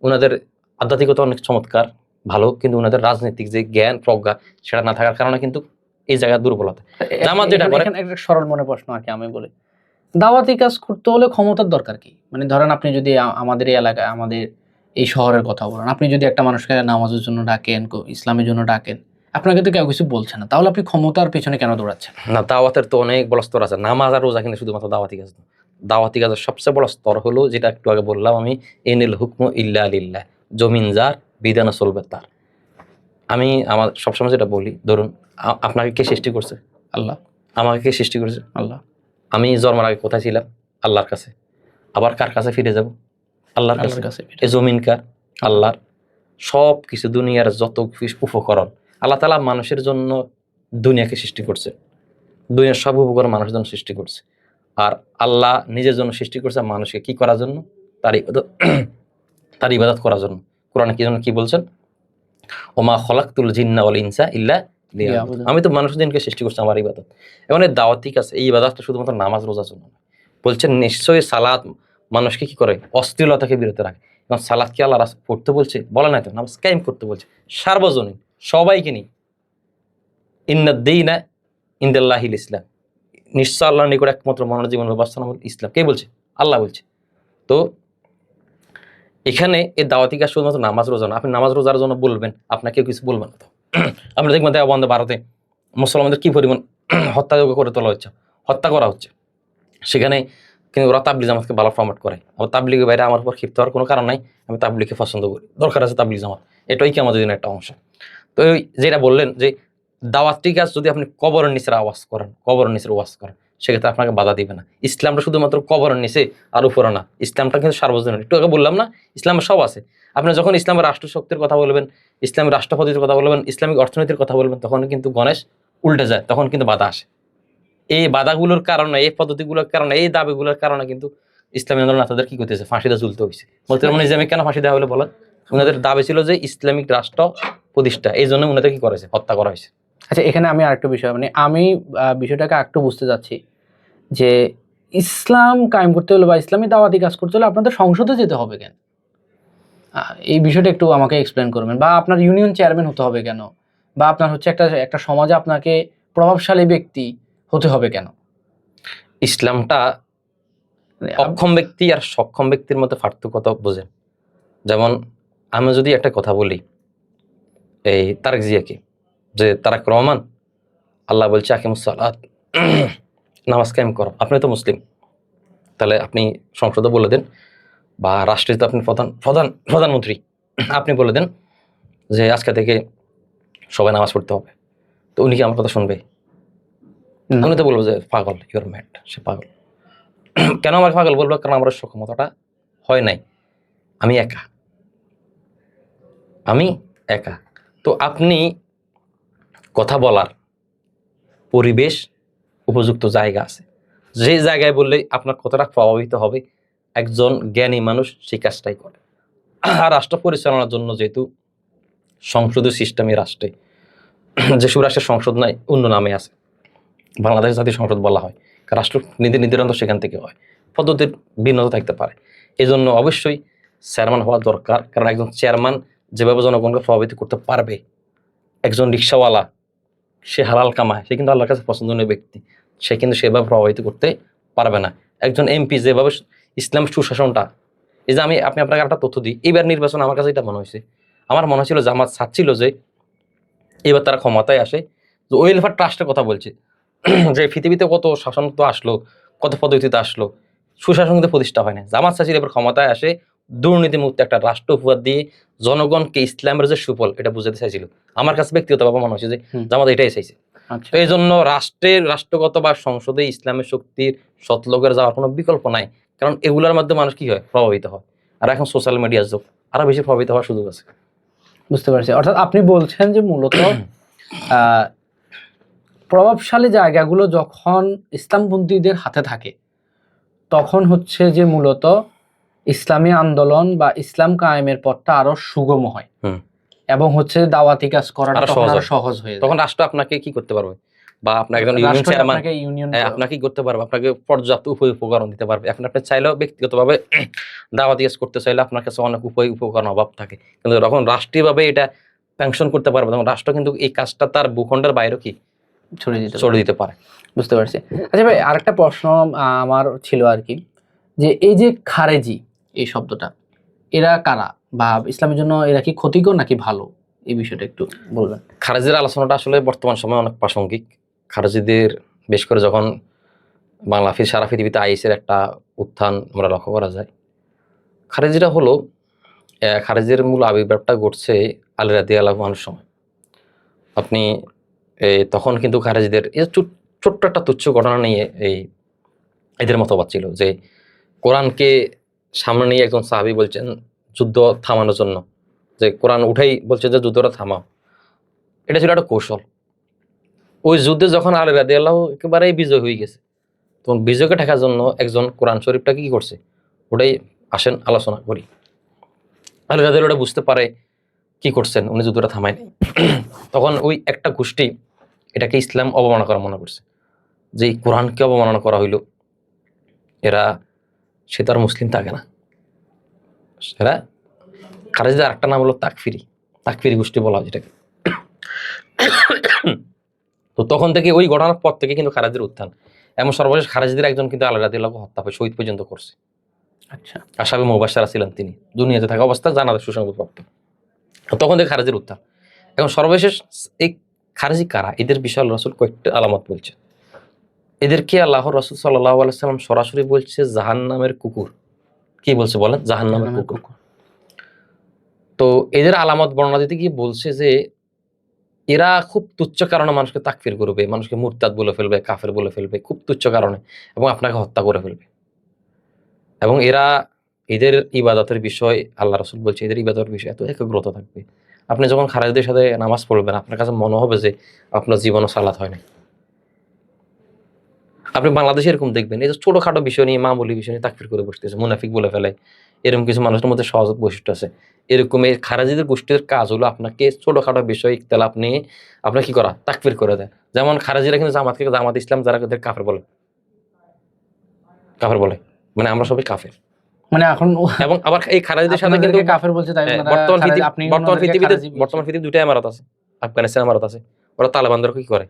ওনাদের আধ্যাত্মিকতা অনেক চমৎকার ভালো, কিন্তু ওনাদের রাজনৈতিক যে জ্ঞান প্রজ্ঞা সেটা না থাকার কারণে কিন্তু এই জায়গায় দুর্বলতা। জামাত যেটা করে, একটা সরল মনে প্রশ্ন আর কি আমি বলি, দাওয়াতি কাজ করতে হলে ক্ষমতার দরকার কি? মানে ধরেন আপনি যদি আমাদের এই এলাকায়, আমাদের এই শহরের কথা বলেন, আপনি যদি একটা মানুষকে নামাজের জন্য ডাকেন, ইসলামের জন্য ডাকেন, আপনাকে তো কেউ কিছু বলছে না, তাহলে আপনি ক্ষমতার পিছনে কেন দৌড়াচ্ছেন? না, দাওয়াতের তো অনেক বড় স্তর আছে। নামাজ আর রোজা কিন্তু শুধুমাত্র দাওয়াতি কাজ না। দাওয়াতি কাজের সবচেয়ে বড় স্তর হলো যেটা একটু আগে বললাম আমি, ইনিল হুকমু ইল্লা লিল্লাহ, জমিন যার বিধান চলবে তার। আমি আমার সবসময় যেটা বলি, ধরুন আপনাকে কে সৃষ্টি করছে? আল্লাহ। আমাকে কে সৃষ্টি করেছে? আল্লাহ। আমি জন্মের আগে কোথায় ছিলাম? আল্লাহর কাছে। আবার কার কাছে ফিরে যাব? আল্লাহর কাছে। এই জমিন কার? আল্লাহর। সব কিছু, দুনিয়ার যত উপকরণ আল্লাহ তাআলা মানুষের জন্য দুনিয়াকে সৃষ্টি করছে, দুনিয়ার সব উপকরণ মানুষের জন্য সৃষ্টি করছে। আর আল্লাহ নিজের জন্য সৃষ্টি করছে মানুষকে কি করার জন্য? তার ইবাদত করার জন্য। কোরআনে কি জন্য কি বলছেন? ওমা খলাকতুল জিন্না ওয়াল ইনসা ইল্লা লিয়াবুদুন। আমি তো মানুষ দিনকে সৃষ্টি করছি আমার ইবাদত। এবং এই দাওয়াতি কাজ, এই ইবাদতটা শুধুমাত্র নামাজ রোজার জন্য নয়। বলছেন নিশ্চয়ই সালাত মানুষকে কি করে? অশ্লীলতা থেকে বিরত রাখে। এবং সালাত কি আল্লাহ পড়তে বলছে? বলে নাই তো, নামাজ কায়েম করতে বলছে সার্বজনীন, সবাইকে নিয়ে। ইন্নাদ্দীনা ইনদাল্লাহিল ইসলাম, নিশ্চয় আল্লাহর নিকট একমাত্র মানব জীবন ব্যবস্থা হল ইসলাম। কে বলছে? আল্লাহ বলছে। তো এখানে এই দাওয়াতি কাজ শুধুমাত্র নামাজ রোজা না। আপনি নামাজ রোজার জন্য বলবেন, আপনাকে কিছু বলবেন না। তো আপনি দেখবেন দেওয়া বন্ধ ভারতে মুসলমানদের কি পরিমাণ হত্যা করে তোলা হচ্ছে, হত্যা করা হচ্ছে। সেখানে কিন্তু ওরা তাবলিগ জামাতকে ভালো ফরম্যাট করে। আবার তাবলিগের বাইরে আমার উপর ক্ষিপ্ত হওয়ার কোনো কারণ নাই, আমি তাবলিগকে পছন্দ করি, দরকার আছে তাবলিগ জামাত, এটাই কি আমাদের জন্য একটা অংশ। তো ওই যেটা বললেন যে দাওয়াতি কাজ যদি আপনি কবরের নিচের আওয়াজ করেন, কবরের নিচের ওয়াজ করেন, সেক্ষেত্রে আপনাকে বাধা দিবে না। ইসলামটা শুধুমাত্র কবরের নিচে আর উপরে না, ইসলামটা কিন্তু সার্বজনীন। একটু আগে বললাম না, ইসলামের সব আছে। আপনি যখন ইসলামের রাষ্ট্রশক্তির কথা বলবেন, ইসলামের রাষ্ট্রপতির কথা বলবেন, ইসলামিক অর্থনীতির কথা বলবেন, তখন কিন্তু গণেশ উল্টে যায়, তখন কিন্তু বাধা আসে। এই বাধাগুলোর কারণে, এই পদ্ধতিগুলোর কারণে, এই দাবিগুলোর কারণে কিন্তু ইসলামী আন্দোলন তাদের কি করতেছে, ফাঁসিতে ঝুলতে হয়েছে। বলতে ইসলামিক কেন ফাঁসি দেওয়া হলো বলেন? ওনাদের দাবি ছিল যে ইসলামিক রাষ্ট্র প্রতিষ্ঠা, এই জন্য ওনাদের কি করেছে, হত্যা করা হয়েছে। আচ্ছা, এখানে আমি আরেকটা বিষয়, মানে আমি বিষয়টাকে একটু বুঝতে যাচ্ছি যে ইসলাম কায়েম করতে হলে বা ইসলামী দাওয়াতি কাজ করতে হলে আপনাদের সংসদে যেতে হবে কেন? এই বিষয়টা একটু আমাকে এক্সপ্লেন করবেন। বা আপনার ইউনিয়ন চেয়ারম্যান হতে হবে কেন? বা আপনার হচ্ছে একটা সমাজে আপনাকে প্রভাবশালী ব্যক্তি হতে হবে কেন? ইসলামটা মানে অক্ষম ব্যক্তি আর সক্ষম ব্যক্তির মধ্যে পার্থক্য বোঝেন। যেমন আমি যদি একটা কথা বলি এই তারেক জিয়াকে, যে তারেক রহমান, আল্লাহ বলছে আকিমুস সালাত, নামাজ কায়েম করো, আপনি তো মুসলিম, তাহলে আপনি সংসদে বলে দেন, বা রাষ্ট্রের তো আপনি প্রধানমন্ত্রী, আপনি বলে দেন যে আজকে থেকে সবাই নামাজ পড়তে হবে। তো উনি কি আমার কথা শুনবে? না। উনি তো বলবো যে পাগল, ইউর ম্যাড, সে পাগল। কেন আমার পাগল বলবো? কারণ আমার সক্ষমতাটা হয় নাই, আমি একা, আমি একা। তো আপনি কথা বলার পরিবেশ, উপযুক্ত জায়গা আছে, যে জায়গায় বললে আপনার কতটা প্রভাবিত হবে একজন জ্ঞানী মানুষ সেই কাজটাই করে। আর রাষ্ট্র পরিচালনার জন্য যেহেতু সংসদীয় সিস্টেমে রাষ্ট্রে, যেসব রাষ্ট্রের সংসদ নাই অন্য নামে আছে, বাংলাদেশ জাতীয় সংসদ বলা হয়, রাষ্ট্র নীতি নির্ধারণ তো সেখান থেকে হয়, পদ্ধতির ভিন্নতা থাকতে পারে। এই জন্য অবশ্যই চেয়ারম্যান হওয়া দরকার। কারণ একজন চেয়ারম্যান যেভাবে জনগণকে প্রভাবিত করতে পারবে, একজন রিক্সাওয়ালা সে হালাল কামায়, সে কিন্তু আল্লাহর কাছে পছন্দনীয় ব্যক্তি, সে কিন্তু সেভাবে প্রভাবিত করতে পারবে না। একজন এমপি যেভাবে ইসলাম সুশাসনটা, এই যে আপনি আপনাকে একটা তথ্য দিই, এবার নির্বাচন আমার কাছে এটা মনে হয়েছে, আমার মনে হয়েছিল জামাত চাচ্ছিল যে এবার তারা ক্ষমতায় আসে, যে ওয়েলফেয়ার ট্রাস্টের কথা বলছে, যে পৃথিবীতে কত শাসন তো আসলো, কত পদ্ধতিতে আসলো, সুশাসন কিন্তু প্রতিষ্ঠা হয় না। জামাত চাচ্ছিল এবার ক্ষমতায় আসে দুর্নীতিমুক্ত একটা রাষ্ট্র উপহার দিয়ে জনগণকে ইসলামের যে সুফল এটা বুঝাতে চাইছিল। আমার কাছে ব্যক্তিগতভাবে মনে হচ্ছে যে জামাত এটাই চাইছে। আচ্ছা, তো এই জন্য রাষ্ট্রগত বা সংসদে ইসলামের শক্তির সৎলোকের যাওয়ার কোনো বিকল্প নাই। কারণ এগুলোর মাধ্যমে মানুষ কি হয়, প্রভাবিত হয়। আর এখন সোশ্যাল মিডিয়ার যুগ, আরো বেশি প্রভাবিত হওয়ার সুযোগ আছে। বুঝতে পারছি। অর্থাৎ আপনি বলছেন যে মূলত প্রভাবশালী জায়গাগুলো যখন ইসলামপন্থীদের হাতে থাকে, তখন হচ্ছে যে মূলত ইসলামী আন্দোলন বা ইসলাম কায়েমের পথটা আরো সুগম হয় এবং হচ্ছে দাওয়াতি কাজ করাটা তখন আরো সহজ হয়ে যায়। তখন রাষ্ট্র আপনাকে কি করতে পারবে, বা আপনার একজন ইউনিয়ন চেয়ারম্যান আপনাকে কি করতে পারবে, আপনাকে পর্যাপ্ত উপকরণ দিতে পারবে। এখন আপনি চাইলেও ব্যক্তিগতভাবে দাওয়াতি কাজ করতে চাইলে আপনার কাছে অনেক উপকরণ অভাব থাকে, কিন্তু যখন রাষ্ট্রীয়ভাবে এটা পেনশন করতে পারবে, তখন রাষ্ট্র কিন্তু এই কাজটা তার ভূখণ্ডের বাইরে কি ছড়িয়ে দিতে পারে। বুঝতে পারছি। আচ্ছা ভাই, আরেকটা প্রশ্ন আমার ছিল আর কি, যে এই যে খারেজি এই শব্দটা, এরা কারা, বা ইসলামের জন্য এরা কি ক্ষতিকর নাকি ভালো, এই বিষয়টা একটু বলবেন। খারেজির আলোচনাটা আসলে বর্তমান সময়ে অনেক প্রাসঙ্গিক। খারেজিদের বেশ করে যখন সারা পৃথিবীতে আইএসের একটা উত্থান আমরা লক্ষ্য করা যায়। খারেজিরা হলো, খারেজির মূল আবির্ভাবটা ঘটছে আলী রাদিয়াল্লাহু আনহুর সময়। আপনি তখন কিন্তু খারেজিদের এই ছোট্ট একটা তুচ্ছ ঘটনা নিয়ে এদের মতবাদ ছিল যে কোরআনকে সামনে নিয়ে একজন সাহাবী বলছেন যুদ্ধ থামানোর জন্য, যে কোরআন উঠেই বলছে যে যুদ্ধটা থামাও। এটা ছিল একটা কৌশল। ওই যুদ্ধে যখন আলী রাদিয়াল্লাহু একেবারেই বিজয় হয়ে গেছে, তখন বিজয়কে ঠেকার জন্য একজন কোরআন শরীফটা কি করছে, ওটাই আসেন আলোচনা করি। আলী রাদিয়াল্লাহু ওটা বুঝতে পারে কি করছেন, উনি যুদ্ধটা থামায়নি। তখন ওই একটা গোষ্ঠী এটাকে ইসলাম অবমাননা করা মনে করছে, যে কোরআনকে অবমাননা করা হইল, সে তো আর মুসলিম থাকে না। এরা খারেজিদের আরেকটা নাম হলো তাকফিরি গোষ্ঠী বলা হয় যেটাকে। তো তখন থেকে ওই ঘটনার পর থেকে কিন্তু খারেজির উত্থান, এবং সর্বশেষ খারেজিদের একজন কিন্তু আলী রাদিয়াল্লাহু হত্যা করে শহীদ পর্যন্ত করছে। আচ্ছা, আসাবে মুবাশশারা ছিলেন তিনি, দুনিয়াতে থাকা অবস্থায় জানাজা সুসংবাদপ্রাপ্ত। তখন থেকে খারেজির উত্থান। এখন সর্বশেষ এই খারেজি কারা, এদের বিষয়ে আল্লাহ রাসূল কয়েকটা আলামত বলছে। এদেরকে আল্লাহর রাসূল সাল্লাল্লাহু আলাইহি ওয়াসাল্লাম সরাসরি বলছে জাহান্নামের কুকুর। কি বলছে বলেন? জাহান্নামের জাহান্নামের কুকুর। কুকুর। তো এদের আলামত বর্ণনা দিতে গিয়ে বলছে যে এরা খুব তুচ্ছ কারণে মানুষকে তাকফির করবে, মানুষকে মুরতাদ বলে ফেলবে, কাফের বলে ফেলবে, খুব তুচ্ছ কারণে, এবং আপনাকে হত্যা করে ফেলবে। এবং এদের ইবাদতের বিষয় আল্লাহ রাসূল বলছে এদের ইবাদতের বিষয় এত একাগ্রতা থাকবে, আপনি যখন খারেজিদের সাথে নামাজ পড়বেন আপনার কাছে মনে হবে যে আপনার জীবনও সালাত হয় না। আপনি বাংলাদেশে এরকম দেখবেন, এই যে ছোটখাটো বিষয় নিয়ে, মামুলি বিষয় নিয়ে তাকফির করে বসতেছে, মুনাফিক বলে ফেলে, এরকম কিছু মানুষের মধ্যে সহজ বৈশিষ্ট্য আছে। এরকম এই খারেজিদের গোষ্ঠীর কাজ হলো আপনাকে ছোটখাটো বিষয় ইখতিলাফ নিয়ে আপনার কি করা, তাকফির করে দেয়। যেমন খারেজিরা কিন্তু জামাত ইসলাম যারা ওদের কাফের বলে, কাফের বলে, মানে আমরা সবাই কাফের। মানে এখন এবং আবার এই খারেজিদের সাথে কিন্তু আপনাদেরকে কাফের বলছে, তাই ওনারা আপনি ওনাদেরকে খারেজি বলছেন। বর্তমান পৃথিবীতে দুইটা ইমারত আছে, আফগানিস্তান ইমারত আছে, ওরা তালেবানদের কি করে,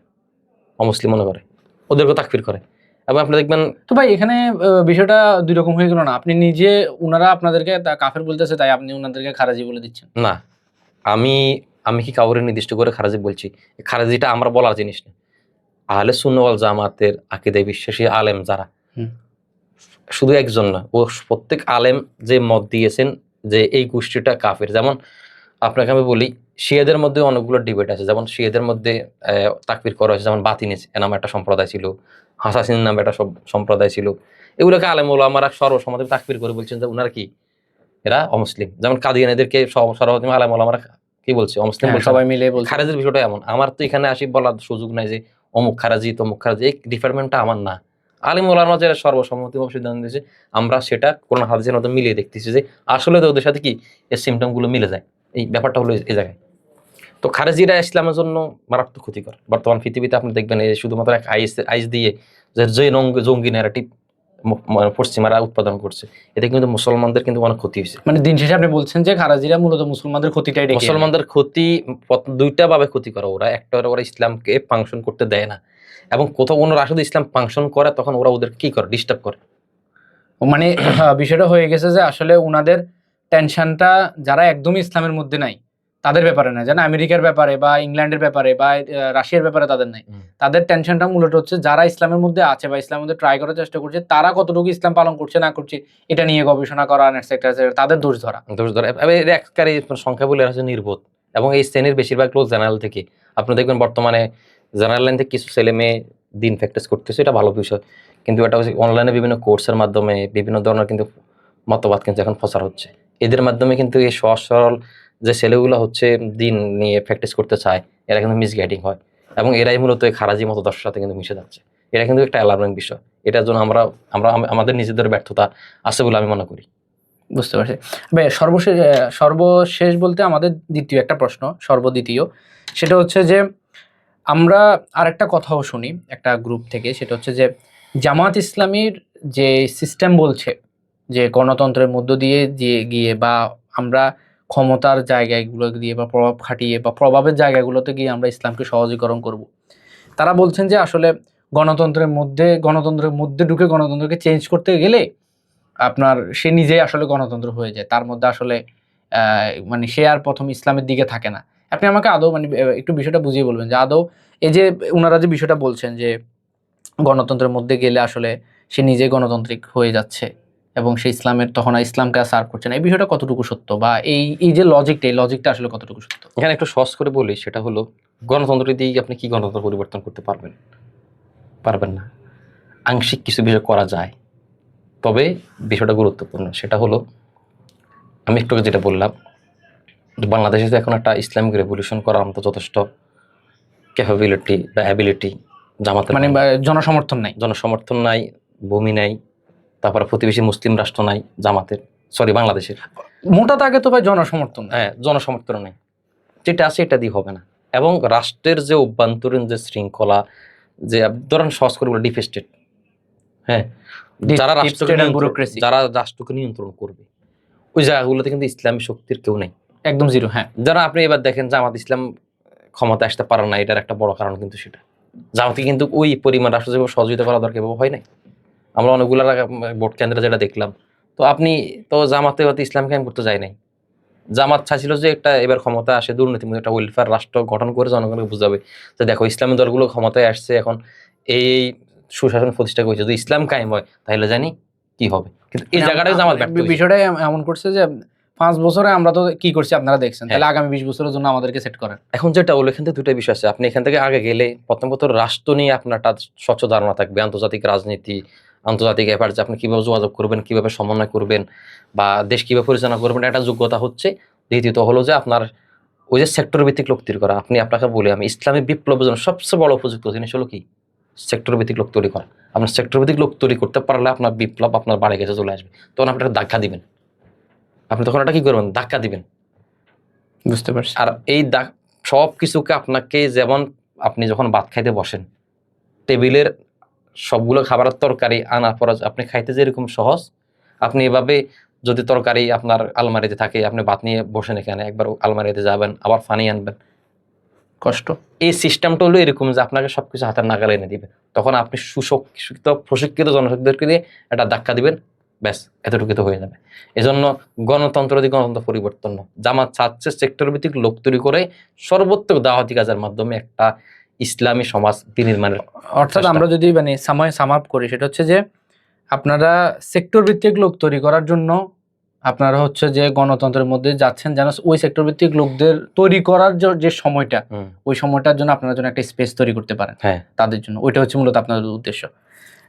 অমুসলিম মনে করে, ওদেরকে তাকফির করে। এবং আপনি দেখবেন তো ভাই এখানে বিষয়টা দুই রকম হয়ে গেল না? আপনি নিজে, উনারা আপনাদেরকে কাফের বলতেছে তাই আপনি উনাদেরকে খারাজি বলে দিচ্ছেন? না, আমি আমি কি কাউরে নির্দিষ্ট করে খারাজি বলছি? খারাজিটা আমরা বলার জিনিস না। আহলে সুন্নাহ ওয়াল জামাতের আকীদায় বিশ্বাসী আলেম যারা, হুম। শুধু একজন না, ও প্রত্যেক আলেম যে মত দিয়েছেন যে এই গোষ্ঠীটা কাফের। যেমন আপনাকে আমি বলি, শিয়াদের মধ্যে অনেকগুলো ডিবেট আছে। যেমন শিয়াদের মধ্যে তাকফির করা হয়েছে, যেমন বাতিনিস নামে একটা সম্প্রদায় ছিল, হাসাসিন নামে একটা সম্প্রদায় ছিল। এগুলোকে আলেম ওলামারা সর্বসম্মতি তাকফির করে বলছেন যে উনারা কি, এরা অমুসলিম। যেমন কাদিয়ানীদেরকে সর্বপ্রথম আলেম ওলামারা কি বলছে, অমুসলিম হ্যাঁ, বলছে। সবাই মিলে বলছে। খারেজির বিষয়টা এমন, আমার তো এখানে আসি বলার সুযোগ নাই যে অমুক খারাজি তমুক খারাজি, এই ডিপার্টমেন্টটা আমার না। আলিম ওলামা যারা সর্বসম্মতিভাবে সিদ্ধান্ত দিয়েছে, আমরা সেটা কোরআন হাদিসের মধ্যে মিলিয়ে দেখতেছি যে আসলে তো ওদের সাথে কি এই সিমটম গুলো মিলে যায়। এই ব্যাপারটা হলো এই জায়গায়। তো খারেজিরা ইসলামের জন্য মারাত্মক ক্ষতিকর। বর্তমান পৃথিবীতে আপনি দেখবেন এই শুধুমাত্র এক আইস দিয়ে যে জঙ্গি ন্যারেটিভ পশ্চিমারা উৎপাদন করছে, এতে কিন্তু মুসলমানদের কিন্তু অনেক ক্ষতি হয়েছে। মানে দিন শেষে আপনি বলছেন যে খারাজিরা মূলত মুসলমানদের ক্ষতিটাই ডেকে আনে। মুসলমানদের ক্ষতি দুইটা ভাবে ক্ষতি করে ওরা। একটা হলো ওরা ইসলামকে ফাংশন করতে দেয় না, এবং কোথাও ওনারা আসলে ইসলাম ফাংশন করে তখন ওরা ওদের কি করে, ডিস্টার্ব করে। মানে বিষয়টা হয়ে গেছে যে আসলে উনাদের টেনশনটা যারা একদমই ইসলামের মধ্যে নাই তাদের ব্যাপারে না, যেন আমেরিকার ব্যাপারে বা ইংল্যান্ডের ব্যাপারে বা রাশিয়ার ব্যাপারে তাদের নাই। তাদের টেনশনটা মূলত হচ্ছে যারা ইসলামের মধ্যে আছে বা ইসলামের মধ্যে ট্রাই করার চেষ্টা করছে, তারা কতটুকু ইসলাম পালন করছে না করছে এটা নিয়ে গবেষণা করা, তাদের দোষ ধরা। দোষ ধরে এর এককারী সংখ্যা বলে হচ্ছে নির্বোধ। এবং এই শ্রেণীর বেশিরভাগ লোক জেনারেল থেকে, আপনি দেখবেন বর্তমানে জেনারেল লাইন থেকে কিছু ছেলে মেয়ে দিন প্র্যাকটিস করতেছে, এটা ভালো বিষয়। কিন্তু এটা হচ্ছে অনলাইনে বিভিন্ন কোর্সের মাধ্যমে বিভিন্ন ধরনের কিন্তু মতবাদ কিন্তু এখন প্রচার হচ্ছে। এদের মাধ্যমে কিন্তু এই সহজ সরল যে ছেলেগুলো হচ্ছে দিন নিয়ে প্র্যাকটিস করতে চায়, এরা কিন্তু মিসগাইডিং হয়, এবং এরাই মূলত এই খারাজি মতদর্শের সাথে কিন্তু মিশে যাচ্ছে। এটা কিন্তু একটা অ্যালার্মিং বিষয়। এটার জন্য আমরা আমরা আমাদের নিজেদের ব্যর্থতা আছে বলে আমি মনে করি। বুঝতে পারছি ভাই। সর্বশেষ বলতে আমাদের দ্বিতীয় একটা প্রশ্ন, সর্বদ্বিতীয়, সেটা হচ্ছে যে আমরা আরেকটা কথাও শুনি একটা গ্রুপ থেকে, সেটা হচ্ছে যে জামাত ইসলামীর যে সিস্টেম বলছে যে গণতন্ত্রের মধ্য দিয়ে গিয়ে বা আমরা ক্ষমতার জায়গাগুলো দিয়ে বা প্রভাব খাটিয়ে বা প্রভাবের জায়গাগুলোতে গিয়ে আমরা ইসলামকে সহজীকরণ করব। তারা বলছেন যে আসলে গণতন্ত্রের মধ্যে ঢুকে গণতন্ত্রকে চেঞ্জ করতে গেলে আপনার সে নিজেই আসলে গণতন্ত্র হয়ে যায়, তার মধ্যে আসলে মানে সে আর প্রথম ইসলামের দিকে থাকে না। আপনি আমাকে আদৌ মানে একটু বিষয়টা বুঝিয়ে বলবেন যে আদৌ এই যে ওনারা যে বিষয়টা বলছেন যে গণতন্ত্রের মধ্যে গেলে আসলে সে নিজে গণতান্ত্রিক হয়ে যাচ্ছে এবং সে ইসলামের তখন আর ইসলামকে আর সার্ভ করছে না, এই বিষয়টা কতটুকু সত্য, বা এই যে লজিকটা আসলে কতটুকু সত্য? এখানে একটু সহজ করে বলি, সেটা হলো গণতন্ত্র দিয়ে আপনি কি গণতন্ত্র পরিবর্তন করতে পারবেন? পারবেন না। আংশিক কিছু বিষয় করা যায়, তবে বিষয়টা গুরুত্বপূর্ণ। সেটা হলো আমি একটু যেটা বললাম, বাংলাদেশে তো এখন একটা ইসলামিক রেভলিউশন করার মতো যথেষ্ট ক্যাপাবিলিটি বা অ্যাবিলিটি জামাতের মানে জনসমর্থন নাই, জনসমর্থন নাই, ভূমি নাই, তারপরে প্রতিবেশী মুসলিম রাষ্ট্র নাই জামাতের, বাংলাদেশের মোটা তাকে তো ভাই জনসমর্থন নাই। হ্যাঁ, জনসমর্থন নেই। যেটা আছে এটা দিয়ে হবে না। এবং রাষ্ট্রের যে অভ্যন্তরীণ যে শৃঙ্খলা, যে ধরেন সহজ করে বলে ডিপ স্টেট, হ্যাঁ, যারা রাষ্ট্রকে নিয়ন্ত্রণ করবে, ওই জায়গাগুলোতে কিন্তু ইসলামী শক্তির কেউ নেই, একদম জিরো। হ্যাঁ, যারা আপনি এবার দেখেন জামাত ইসলাম ক্ষমতা আসতে পারে না, এটার একটা বড় কারণ কিন্তু সেটা। জামাতকে কিন্তু ওই পরিমাণ রাষ্ট্র যেভাবে সহযোগিতা করা দরকার এভাবে হয় নাই। আমরা অনেকগুলো ভোট কেন্দ্রে যেটা দেখলাম, তো আপনি তো জামাতে হয়তো ইসলাম কায়েম করতে যায় নাই। জামাত চাইছিল যে একটা এবার ক্ষমতায় আসে দুর্নীতিমুক্ত একটা ওয়েলফেয়ার রাষ্ট্র গঠন করে জনগণকে বুঝাবে যে দেখো ইসলামী দলগুলো ক্ষমতায় আসছে, এখন এই সুশাসন প্রতিষ্ঠা করেছে, যদি ইসলাম কায়েম হয় তাহলে জানি কি হবে। কিন্তু এই জায়গাটাই জামাত ব্যর্থ হয়েছে। বিষয়টাই এমন করছে যে 5 বছরে আমরা তো কি করছি আপনারা দেখছেন, তাহলে আগামী 20 বছরের জন্য আমাদেরকে সেট করেন। এখন যেটা হলো এখান থেকে দুটো বিষয় আছে, আপনি এখান থেকে আগে গেলে প্রথমত রাষ্ট্র নিয়ে আপনার একটা স্বচ্ছ ধারণা থাকবে, আন্তর্জাতিক রাজনীতি, আন্তর্জাতিক ব্যাপার যে আপনি কিভাবে যোগাযোগ করবেন, কিভাবে সমন্বয় করবেন বা দেশ কিভাবে পরিচালনা করবেন, একটা যোগ্যতা হচ্ছে। দ্বিতীয়ত হলো যে আপনার ওই যে সেক্টর ভিত্তিক লোক তৈরি করা। আপনি আপনাকে বলি আমি ইসলামী বিপ্লবের জন্য সবচেয়ে বড় উপযুক্ত জিনিস হলো কি, সেক্টর ভিত্তিক লোক তৈরি করা। আপনার সেক্টর ভিত্তিক লোক তৈরি করতে পারলে আপনার বিপ্লব আপনার বাড়ি গেছে চলে আসবে। তখন আপনি একটা ধাক্কা দিবেন, আপনি তখন একটা কি করবেন, ধাক্কা দিবেন। বুঝতে পারছি। আর এই সব কিছুকে আপনাকে, যেমন আপনি যখন ভাত খাইতে বসেন, টেবিলের সবগুলো খাবারের তরকারি আনার পর আপনি খাইতে যেরকম সহজ, আপনি এভাবে যদি তরকারি আপনার আলমারিতে থাকে, আপনি ভাত নিয়ে বসেন এখানে, একবার আলমারিতে যাবেন, আবার পানি আনবেন, কষ্ট। এই সিস্টেমটা হলো এরকম যে আপনাকে সবকিছু হাতের নাগালে এনে দিবে। তখন আপনি সুশিক্ষিত প্রশিক্ষিত জনশক্তিদেরকে দিয়ে একটা ধাক্কা দিবেন, ব্যাস এতটুকু তো হয়ে যাবে। এজন্য গণতন্ত্র দিয়ে গণতন্ত্র পরিবর্তন নয়, জামাত চাচ্ছে সেক্টর ভিত্তিক লোক তৈরি করে সর্বোত্তক দাওয়াতি কাজের মাধ্যমে একটা ইসলামী সমাজ বিনির্মাণের। অর্থাৎ আমরা যদি মানে সাম আপ করি, সেটা হচ্ছে যে আপনারা সেক্টর ভিত্তিক লোক তৈরি করার জন্য আপনারা হচ্ছে যে গণতন্ত্রের মধ্যে যাচ্ছেন, যেন ওই সেক্টর ভিত্তিক লোকদের তৈরি করার যে সময়টা, ওই সময়টার জন্য আপনারা যেন একটা স্পেস তৈরি করতে পারেন তাদের জন্য, ওইটা হচ্ছে মূলত আপনাদের উদ্দেশ্য।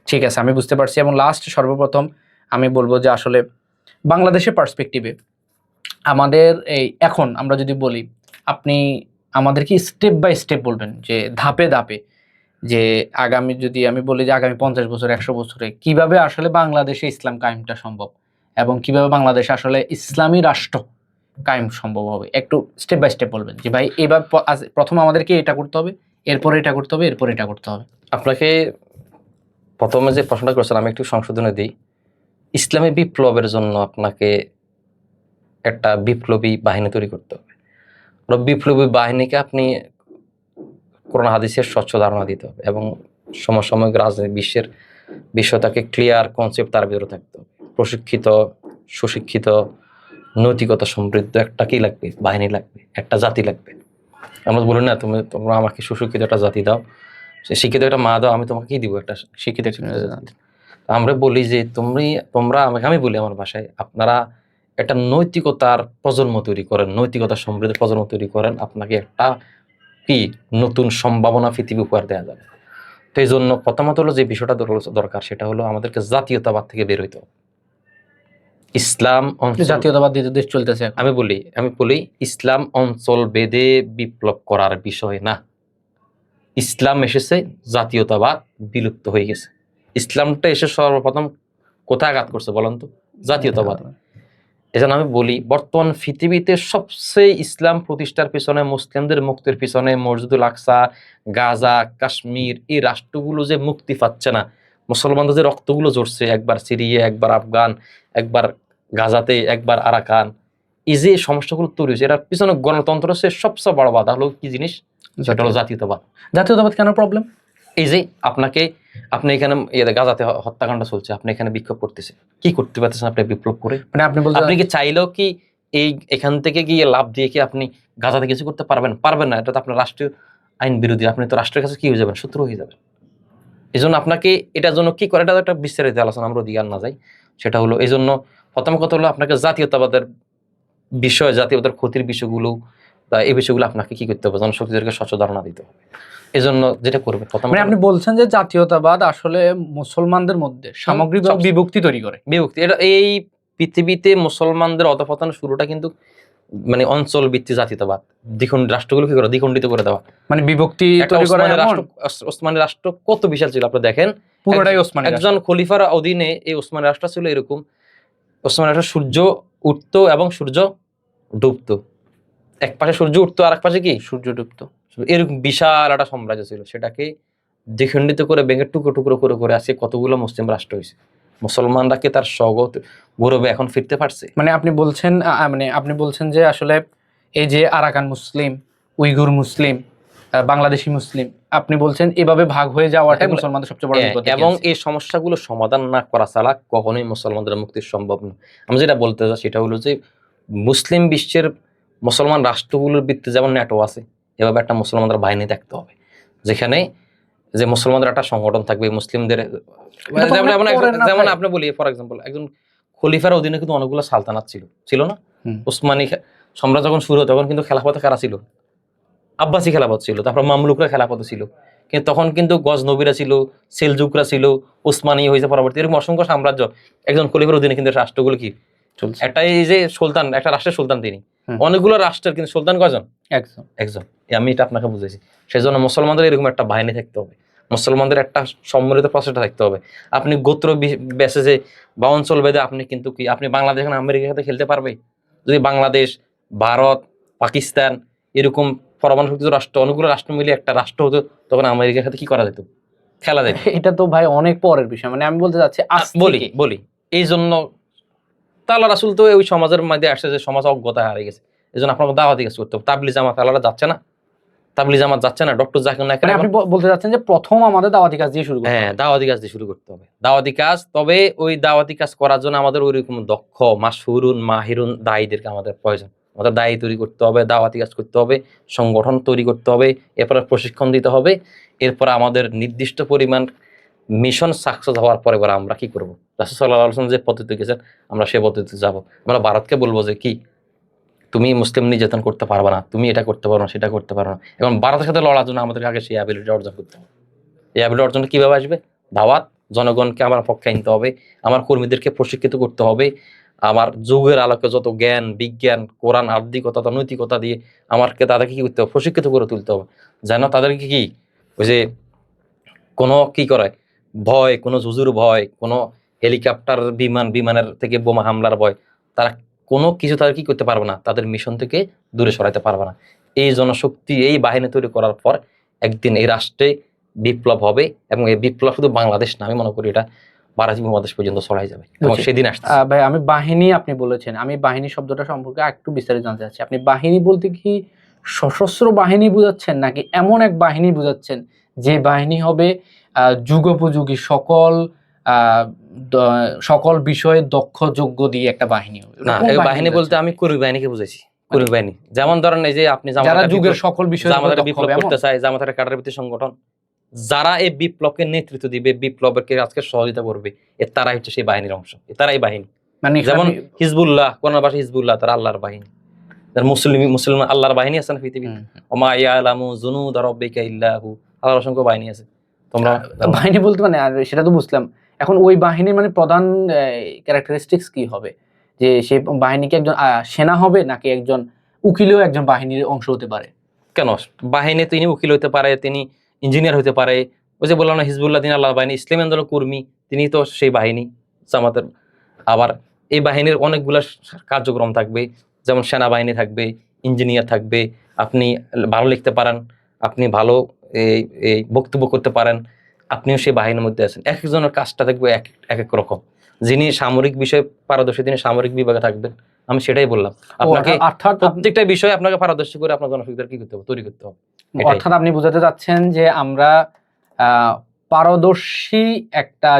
ঠিক আছে, আমি বুঝতে পারছি। এবং লাস্ট সর্বপ্রথম আমি বলবো যে আসলে বাংলাদেশের পার্সপেক্টিভে আমাদের এই এখন আমরা যদি বলি, আপনি আমাদেরকে স্টেপ বাই স্টেপ বলবেন যে ধাপে ধাপে, যে আগামী যদি আমি বলি যে আগামী 50 বছর 100 বছরে কিভাবে আসলে বাংলাদেশে ইসলাম কায়েমটা সম্ভব এবং কিভাবে বাংলাদেশে আসলে ইসলামী রাষ্ট্র কায়েম সম্ভব হবে, একটু স্টেপ বাই স্টেপ বলবেন যে ভাই এবার প্রথম আমাদেরকে এটা করতে হবে, এরপরে এটা করতে হবে, এরপরে এটা করতে হবে। আপনাকে প্রথমে যে প্রশ্নটা করেছেন আমি একটু সংশোধনে দিই। ইসলামী বিপ্লবের জন্য আপনাকে একটা বিপ্লবী বাহিনী তৈরি করতে হবে। বিপ্লবী বাহিনীকে আপনি কোরআন হাদিসের স্বচ্ছ ধারণা দিতে হবে এবং সমসাময়িক রাজনীতি বিশ্বটাকে ক্লিয়ার কনসেপ্ট তার ভিতরে থাকতে হবে। প্রশিক্ষিত, সুশিক্ষিত, নৈতিকতা সমৃদ্ধ একটা কি লাগবে, বাহিনী লাগবে, একটা জাতি লাগবে। আমরা বলি না তোমরা আমাকে সুশিক্ষিত একটা জাতি দাও, শিক্ষিত একটা মা দাও, আমি তোমাকে কি দিব, একটা শিক্ষিত একটা জাতি। আমরা বলি যে তোমরা আমি বলি আমার ভাষায়, আপনারা একটা নৈতিকতার প্রজন্ম তৈরি করেন, নৈতিকতা সমৃদ্ধ প্রজন্ম তৈরি করেন, আপনাকে একটা কি নতুন সম্ভাবনা পৃথিবী উপহার দেওয়া যাবে। তো এই জন্য প্রথমত হলো যে বিষয়টা দরকার, সেটা হলো আমাদেরকে জাতীয়তাবাদ থেকে বের হইতে হবে। ইসলাম জাতীয়তাবাদ দেশ চলতেছে, আমি বলি ইসলাম অঞ্চল বেদে বিপ্লব করার বিষয় না। ইসলাম এসেছে, জাতীয়তাবাদ বিলুপ্ত হয়ে গেছে। ইসলামটা এসে সর্বপ্রথম কোথায় আঘাত করছে বলেন তো? জাতীয়তাবাদ। এজন্য আমি বলি বর্তমান পৃথিবীতে সবচেয়ে ইসলাম প্রতিষ্ঠার পিছনে, মুসলিমদের মুক্তির পিছনে মসজিদুল আকসা, গাজা, কাশ্মীর এই রাষ্ট্রগুলো যে মুক্তি পাচ্ছে না, মুসলমানদের যে রক্তগুলো ঝরছে, একবার সিরিয়া, একবার আফগান, একবার গাজাতে, একবার আরাকান, এই যে সমস্যাগুলো তৈরি হয়েছে, এটার পিছনে গণতন্ত্র হচ্ছে সবচেয়ে বড় বাধা। হলো কি জিনিস? সেটা হলো জাতীয়তাবাদ। জাতীয়তাবাদ কেন প্রবলেম? এই যে আপনি এখানে গাজাতে হত্যাকাণ্ড চলছে, আপনি এখানে বিক্ষোভ করতেছেন, কি করতে পারতেছেন আপনি বিপ্লব করে? মানে আপনি কি চাইলেও কি এখান থেকে গিয়ে লাভ দিয়ে কি আপনি গাজাতে কিছু করতে পারবেন? পারবেন না। এটা তো আপনার রাষ্ট্রীয় আইন বিরোধী, আপনি তো রাষ্ট্রের কাছে কি হয়ে যাবেন, শত্রু হয়ে যাবেন। এই জন্য আপনাকে এটার জন্য কি করে, এটা একটা বিস্তারিত আলোচনা, আমরা ওদিকে আর না যাই। সেটা হলো এই জন্য প্রথম কথা হলো আপনাকে জাতীয়তাবাদের বিষয়, জাতীয়তার ক্ষতির বিষয়গুলো, এই বিষয়গুলো আপনাকে কি করতে হবে, জনশক্তিদেরকে স্বচ্ছ ধারণা দিতে হবে। এই জন্য যেটা করবে মানে আপনি বলছেন যে জাতীয়তাবাদ আসলে মুসলমানদের মধ্যে সামগ্রিকভাবে বিভক্তি তৈরি করে। বিভক্তি, এটা এই পৃথিবীতে মুসলমানদের অধঃপতন শুরুটা কিন্তু মানে অঞ্চল ভিত্তিক জাতীয়তাবাদ, রাষ্ট্রগুলো কি করে দ্বিখণ্ডিত করে দেওয়া, মানে বিভক্তি তৈরি করা। ওসমানী রাষ্ট্র কত বিশাল ছিল, আপনি দেখেন পুরোটাই ওসমানী। একজন খলিফার অধীনে এই ওসমানী রাষ্ট্র ছিল এরকম। ওসমানী রাষ্ট্র সূর্য উঠতো এবং সূর্য ডুবতো, এক পাশে সূর্য উঠতো আর এক পাশে কি সূর্য ডুবতো, এরকম বিশাল একটা সাম্রাজ্য ছিল। সেটাকে দ্বিখণ্ডিত করে ভেঙে টুকরো টুকরো করে করে আজকে কতগুলো মুসলিম রাষ্ট্র হয়েছে। মুসলমানরা কি তার স্বগত গৌরবে এখন ফিরতে পারছে? মানে আপনি বলছেন যে আসলে এই যে আরাকান মুসলিম, উইঘুর মুসলিম, বাংলাদেশি মুসলিম, আপনি বলছেন এভাবে ভাগ হয়ে যাওয়াটাই হ্যাঁ, মুসলমানদের সবচেয়ে বড় বিপদ। এবং এই সমস্যাগুলো সমাধান না করা ছাড়া কখনোই মুসলমানদের মুক্তি সম্ভব না। আমি যেটা বলতে চাই সেটা হলো যে মুসলিম বিশ্বের মুসলমান রাষ্ট্রগুলোর ভিত্তিতে যেমন ন্যাটো আছে, এভাবে একটা মুসলমানদের বাহিনী থাকতে হবে, যেখানে যে মুসলমানদের একটা সংগঠন থাকবে মুসলিমদের। যেমন আপনি বলি ফর এক্সাম্পল, একজন খলিফার অধীনে কিন্তু অনেকগুলো সালতানাত ছিল না? উসমানী সম্রাট যখন শুরু হতো তখন কিন্তু খেলাফতে কারা ছিল? আব্বাসী খেলাফত ছিল, তারপর মামলুকরা খেলাফত ছিল, কিন্তু তখন কিন্তু গজনবীরা ছিল, সেলজুকরা ছিল, উসমানী হয়েছে পরবর্তী, এরকম অসংখ্য সাম্রাজ্য একজন খলিফার অধীনে কিন্তু রাষ্ট্রগুলো কি চলছে। একটা এই যে সুলতান, একটা রাষ্ট্রের সুলতান তিনি, অনেকগুলো রাষ্ট্রের কিন্তু সুলতান কয়জন? একজন। আমি এটা আপনাকে বুঝেছি। সেই জন্য মুসলমানদের এরকম একটা বাহিনী থাকতে হবে, মুসলমানদের একটা সম্মিলিত প্রচেষ্টা থাকতে হবে। আপনি গোত্র বেসে বা অঞ্চল ভেদে আপনি কিন্তু কি আপনি বাংলাদেশ আমেরিকার সাথে খেলতে পারবে? যদি বাংলাদেশ, ভারত, পাকিস্তান এরকম পরমাণু শক্তিধর রাষ্ট্র অনেকগুলো রাষ্ট্র মিলে একটা রাষ্ট্র হতো, তখন আমেরিকার সাথে কি করা যেত? খেলা যেত। এটা তো ভাই অনেক পরের বিষয়, মানে আমি বলতে চাচ্ছি বলি এই জন্য আল্লাহ রাসূল তো ওই সমাজের মধ্যে আসছে যে সমাজ অজ্ঞতা হারিয়ে গেছে, এই জন্য আপনাকে দাওয়াতি কাজ করতে হবে। তাবলিগ জামাত আল্লাহরা যাচ্ছে না, তাবলিগ জামাত যাচ্ছে না, ডক্টর জাকির নায়েক, আপনি বলতে চাচ্ছেন যে প্রথম আমাদের দাওয়াতি কাজ দিয়ে শুরু করতে হবে। হ্যাঁ, দাওয়াতি কাজ দিয়ে শুরু করতে হবে, দাওয়াতি কাজ। তবে ওই দাওয়াতি কাজ করার জন্য আমাদের ওইরকম দক্ষ মাশহুরুন মাহিরুন দায়ীদেরকে আমাদের প্রয়োজন। আমাদের দায়ী তৈরি করতে হবে, দাওয়াতি কাজ করতে হবে, সংগঠন তৈরি করতে হবে, এরপরে প্রশিক্ষণ দিতে হবে। এরপর আমাদের নির্দিষ্ট পরিমাণ মিশন সাকসেস হওয়ার পরে আমরা কি করবো? রাসূল সাল্লাল্লাহু আলাইহি ওয়াসাল্লাম যে পদ্ধতি গেছেন আমরা সে পদ্ধতিতে যাব। আমরা ভারতকে বলবো যে কি তুমি মুসলিম নির্যাতন করতে পারবে না, তুমি এটা করতে পারো না, সেটা করতে পারো না। এবং ভারতের সাথে লড়ার জন্য আমাদের আগে সেই অ্যাবিলিটি অর্জন করতে হবে। এই অ্যাবিলিটি অর্জন কিভাবে আসবে? দাওয়াত, জনগণকে আমার পক্ষে আনতে হবে, আমার কর্মীদেরকে প্রশিক্ষিত করতে হবে, আমার যুগের আলোকে যত জ্ঞান বিজ্ঞান কোরআন আধ্যাত্মিকতা নৈতিকতা দিয়ে আমাকে তাদেরকে কি করতে হবে? প্রশিক্ষিত করে তুলতে হবে, যেন তাদেরকে কি ওই যে কোনো কি করে ভয়, কোনো জুজুর ভয়, কোনো হেলিকপ্টার বিমানের থেকে বোমা হামলার ভয়, তারা কোনো কিছু তাদের কি করতে পারবে না, তাদের মিশন থেকে দূরে সরাইতে পারবে না। এই জনশক্তি, এই বাহিনী তৈরি করার পর একদিন এই রাষ্ট্রে বিপ্লব হবে, এবং এই বিপ্লব শুধু বাংলাদেশ না, আমি মনে করি এটা বারাজি মহাদেশ পর্যন্ত ছড়াই যাবে, এবং সেদিন আসছে। ভাই আমি বাহিনী, আপনি বলেছেন, আমি বাহিনী শব্দটা সম্পর্কে একটু বিস্তারিত জানতে চাচ্ছি। আপনি বাহিনী বলতে কি সশস্ত্র বাহিনী বুঝাচ্ছেন, নাকি এমন এক বাহিনী বুঝাচ্ছেন যে বাহিনী হবে যুগোপযোগী সকল বিষয়ে দক্ষ যোগ্য দিয়ে একটা বাহিনী হবে? না, এই বাহিনী বলতে আমি কর্মী বাহিনীকে বুঝাইছি। কর্মী বাহিনী যেমন ধরেন এই যে আপনি যারা যুগের সকল বিষয়ে জামাতের বিপ্লব করতে চায়, জামাতের কাটার ভিত্তিক সংগঠন, যারা এই বিপ্লবকে নেতৃত্ব দিবে, বিপ্লবকে আজকে সহযোগিতা করবে, তারাই হচ্ছে সেই বাহিনীর অংশ, তারাই বাহিনী। মানে যেমন হিজবুল্লাহ, কোন ভাষা হিজবুল্লাহ, তারা আল্লাহর বাহিনী। মুসলিম আল্লাহর বাহিনী আছে না পৃথিবীতে, ওমা ইয়ালামু জুনুদা রাব্বিকা ইল্লাহু, আল্লাহর অসংখ্য বাহিনী আছে। তোমরা বাহিনী বলতে মানে সেটা তো বুঝলাম, এখন ওই বাহিনীর মানে প্রধান ক্যারেক্টারিস্টিক্স কি হবে? যে সেই বাহিনীকে একজন সেনা হবে, নাকি একজন উকিলও একজন বাহিনীর অংশ হতে পারে? কেন বাহিনী, তিনি উকিল হতে পারে, তিনি ইঞ্জিনিয়ার হতে পারে। ওই যে বললাম না হিজবুল্লাহ দিন আল্লাহর বাহিনী, ইসলামী আন্দোলন কর্মী তিনি তো সেই বাহিনী জামাতের। আবার এই বাহিনীর অনেকগুলা কার্যক্রম থাকবে, যেমন সেনাবাহিনী থাকবে, ইঞ্জিনিয়ার থাকবে, আপনি ভালো লিখতে পারেন, আপনি ভালো এই বক্তব্য করতে পারেন, আপনিও সেই বাহিনীর মধ্যে আছেন। এক একজনের কাজটা থাকবে এক এক রকম। যিনি সামরিক বিষয়ে পারদর্শী তিনি সামরিক বিভাগে থাকবেন। আমি সেটাই বললাম, আপনাকে প্রত্যেকটা বিষয়ে আপনাকে পারদর্শী করে আপনার জনশক্তিকে কি করতে হবে? তৈরি করতে হবে। অর্থাৎ আপনি বোঝাতে চাচ্ছেন যে আমরা পারদর্শী একটা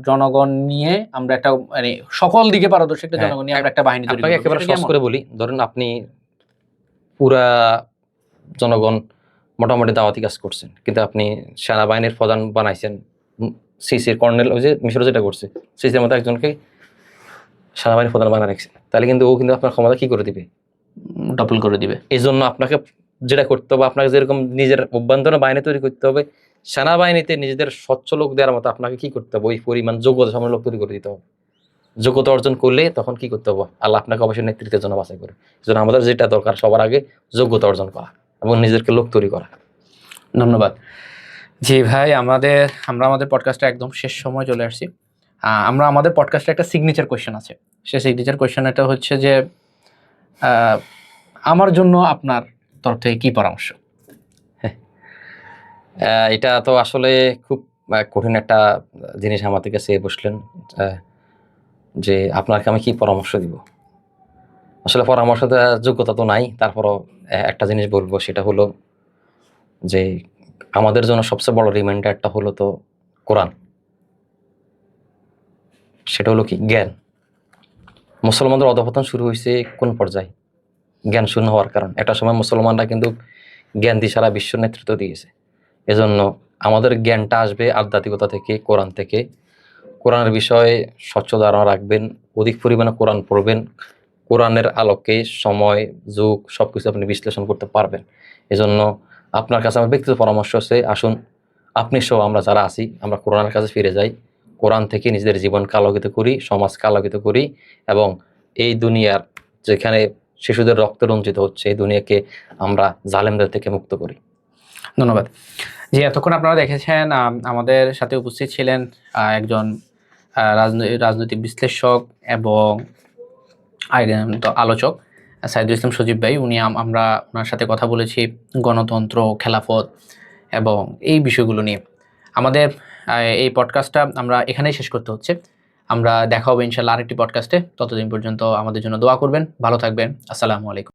জনগণ নিয়ে আমরা একটা মানে সকল দিকে পারদর্শী একটা জনগণ নিয়ে আমরা একটা বাহিনী তৈরি করব। একেবারে সহজ করে বলি, ধরেন আপনি পুরা জনগণ মোটামুটি দাওয়াতি কাজ করছেন, কিন্তু আপনি সেনাবাহিনীর প্রধান বানাইছেন সিসির কর্নেল, ওই যে মিশর যেটা করছে, সিসির মতো একজনকে সেনাবাহিনীর প্রধান বানা রাখছে, তাহলে কিন্তু ও কিন্তু আপনার ক্ষমতা কি করে দিবে? ডবল করে দিবে। এই জন্য আপনাকে যেটা করতে হবে, আপনাকে যেরকম নিজের অভ্যন্তরীণ বাহিনী তৈরি করতে হবে, সেনাবাহিনীতে নিজেদের স্বচ্ছ লোক দেওয়ার মতো আপনাকে কি করতে হবে? ওই পরিমাণ যোগ্যতা সম্পন্ন লোক তৈরি করে দিতে হবে। যোগ্যতা অর্জন করলে তখন কি করতে হবে? আল্লাহ আপনাকে অবশ্যই নেতৃত্বের জন্য বাছাই করে। সেজন্য আমাদের যেটা দরকার সবার আগে যোগ্যতা অর্জন করা এবং নিজেদেরকে লোক তৈরি করা। ধন্যবাদ। জি ভাই, আমরা আমাদের পডকাস্টে একদম শেষ সময় চলে আসছি। আমাদের পডকাস্টে একটা সিগনেচার কোয়েশ্চেন আছে। সেই সিগনেচার কোয়েশ্চেন এটা হচ্ছে যে আমার জন্য আপনার তরফ থেকে কি পরামর্শ? এটা তো আসলে খুব কঠিন একটা জিনিস আমাদের কাছে বসলেন, যে আপনাকে আমি কি পরামর্শ দিব। আসলে পরামর্শ দেওয়ার যোগ্যতা তো নাই, তারপরও একটা জিনিস বলবো, সেটা হলো যে আমাদের জন্য সবচেয়ে বড় রিমাইন্ডারটা হলো তো কোরআন, সেটা হলো কি জ্ঞান। মুসলমানদের অধঃপতন শুরু হয়েছে কোন পর্যায়ে? জ্ঞান শূন্য হওয়ার কারণ। একটা সময় মুসলমানরা কিন্তু জ্ঞান দিয়ে সারা বিশ্ব নেতৃত্ব দিয়েছে। এজন্য আমাদের জ্ঞানটা আসবে আধ্যাত্মিকতা থেকে, কোরআন থেকে। কোরআনের বিষয়ে স্বচ্ছ ধারণা রাখবেন, অধিক পরিমাণে কোরআন পড়বেন, কোরআনের আলোকে সময়, যুগ সবকিছু আপনি বিশ্লেষণ করতে পারবেন। এজন্য আপনার কাছে আমার ব্যক্তিগত পরামর্শ আছে, আসুন আপনি সহ আমরা যারা আছি আমরা কোরআনের কাছে ফিরে যাই, কোরআন থেকে নিজেদের জীবনকে আলোকিত করি, সমাজকে আলোকিত করি, এবং এই দুনিয়ার যেখানে শিশুদের রক্ত রঞ্জিত হচ্ছে এই দুনিয়াকে আমরা জালেমদের থেকে মুক্ত করি। ধন্যবাদ। জি, এতক্ষণ আপনারা দেখেছেন আমাদের সাথে উপস্থিত ছিলেন একজন রাজনৈতিক বিশ্লেষক এবং আলোচক সাইদুল ইসলাম সজীব ভাই। উনি আমরা ওনার সাথে কথা বলেছি গণতন্ত্র, খেলাফত এবং এই বিষয়গুলো নিয়ে। আমাদের এই পডকাস্টটা আমরা এখানেই শেষ করতে হচ্ছে। আমরা দেখা হবে ইনশাআল্লাহ আরেকটি পডকাস্টে। ততদিন পর্যন্ত আমাদের জন্য দোয়া করবেন। ভালো থাকবেন। আসসালামু আলাইকুম।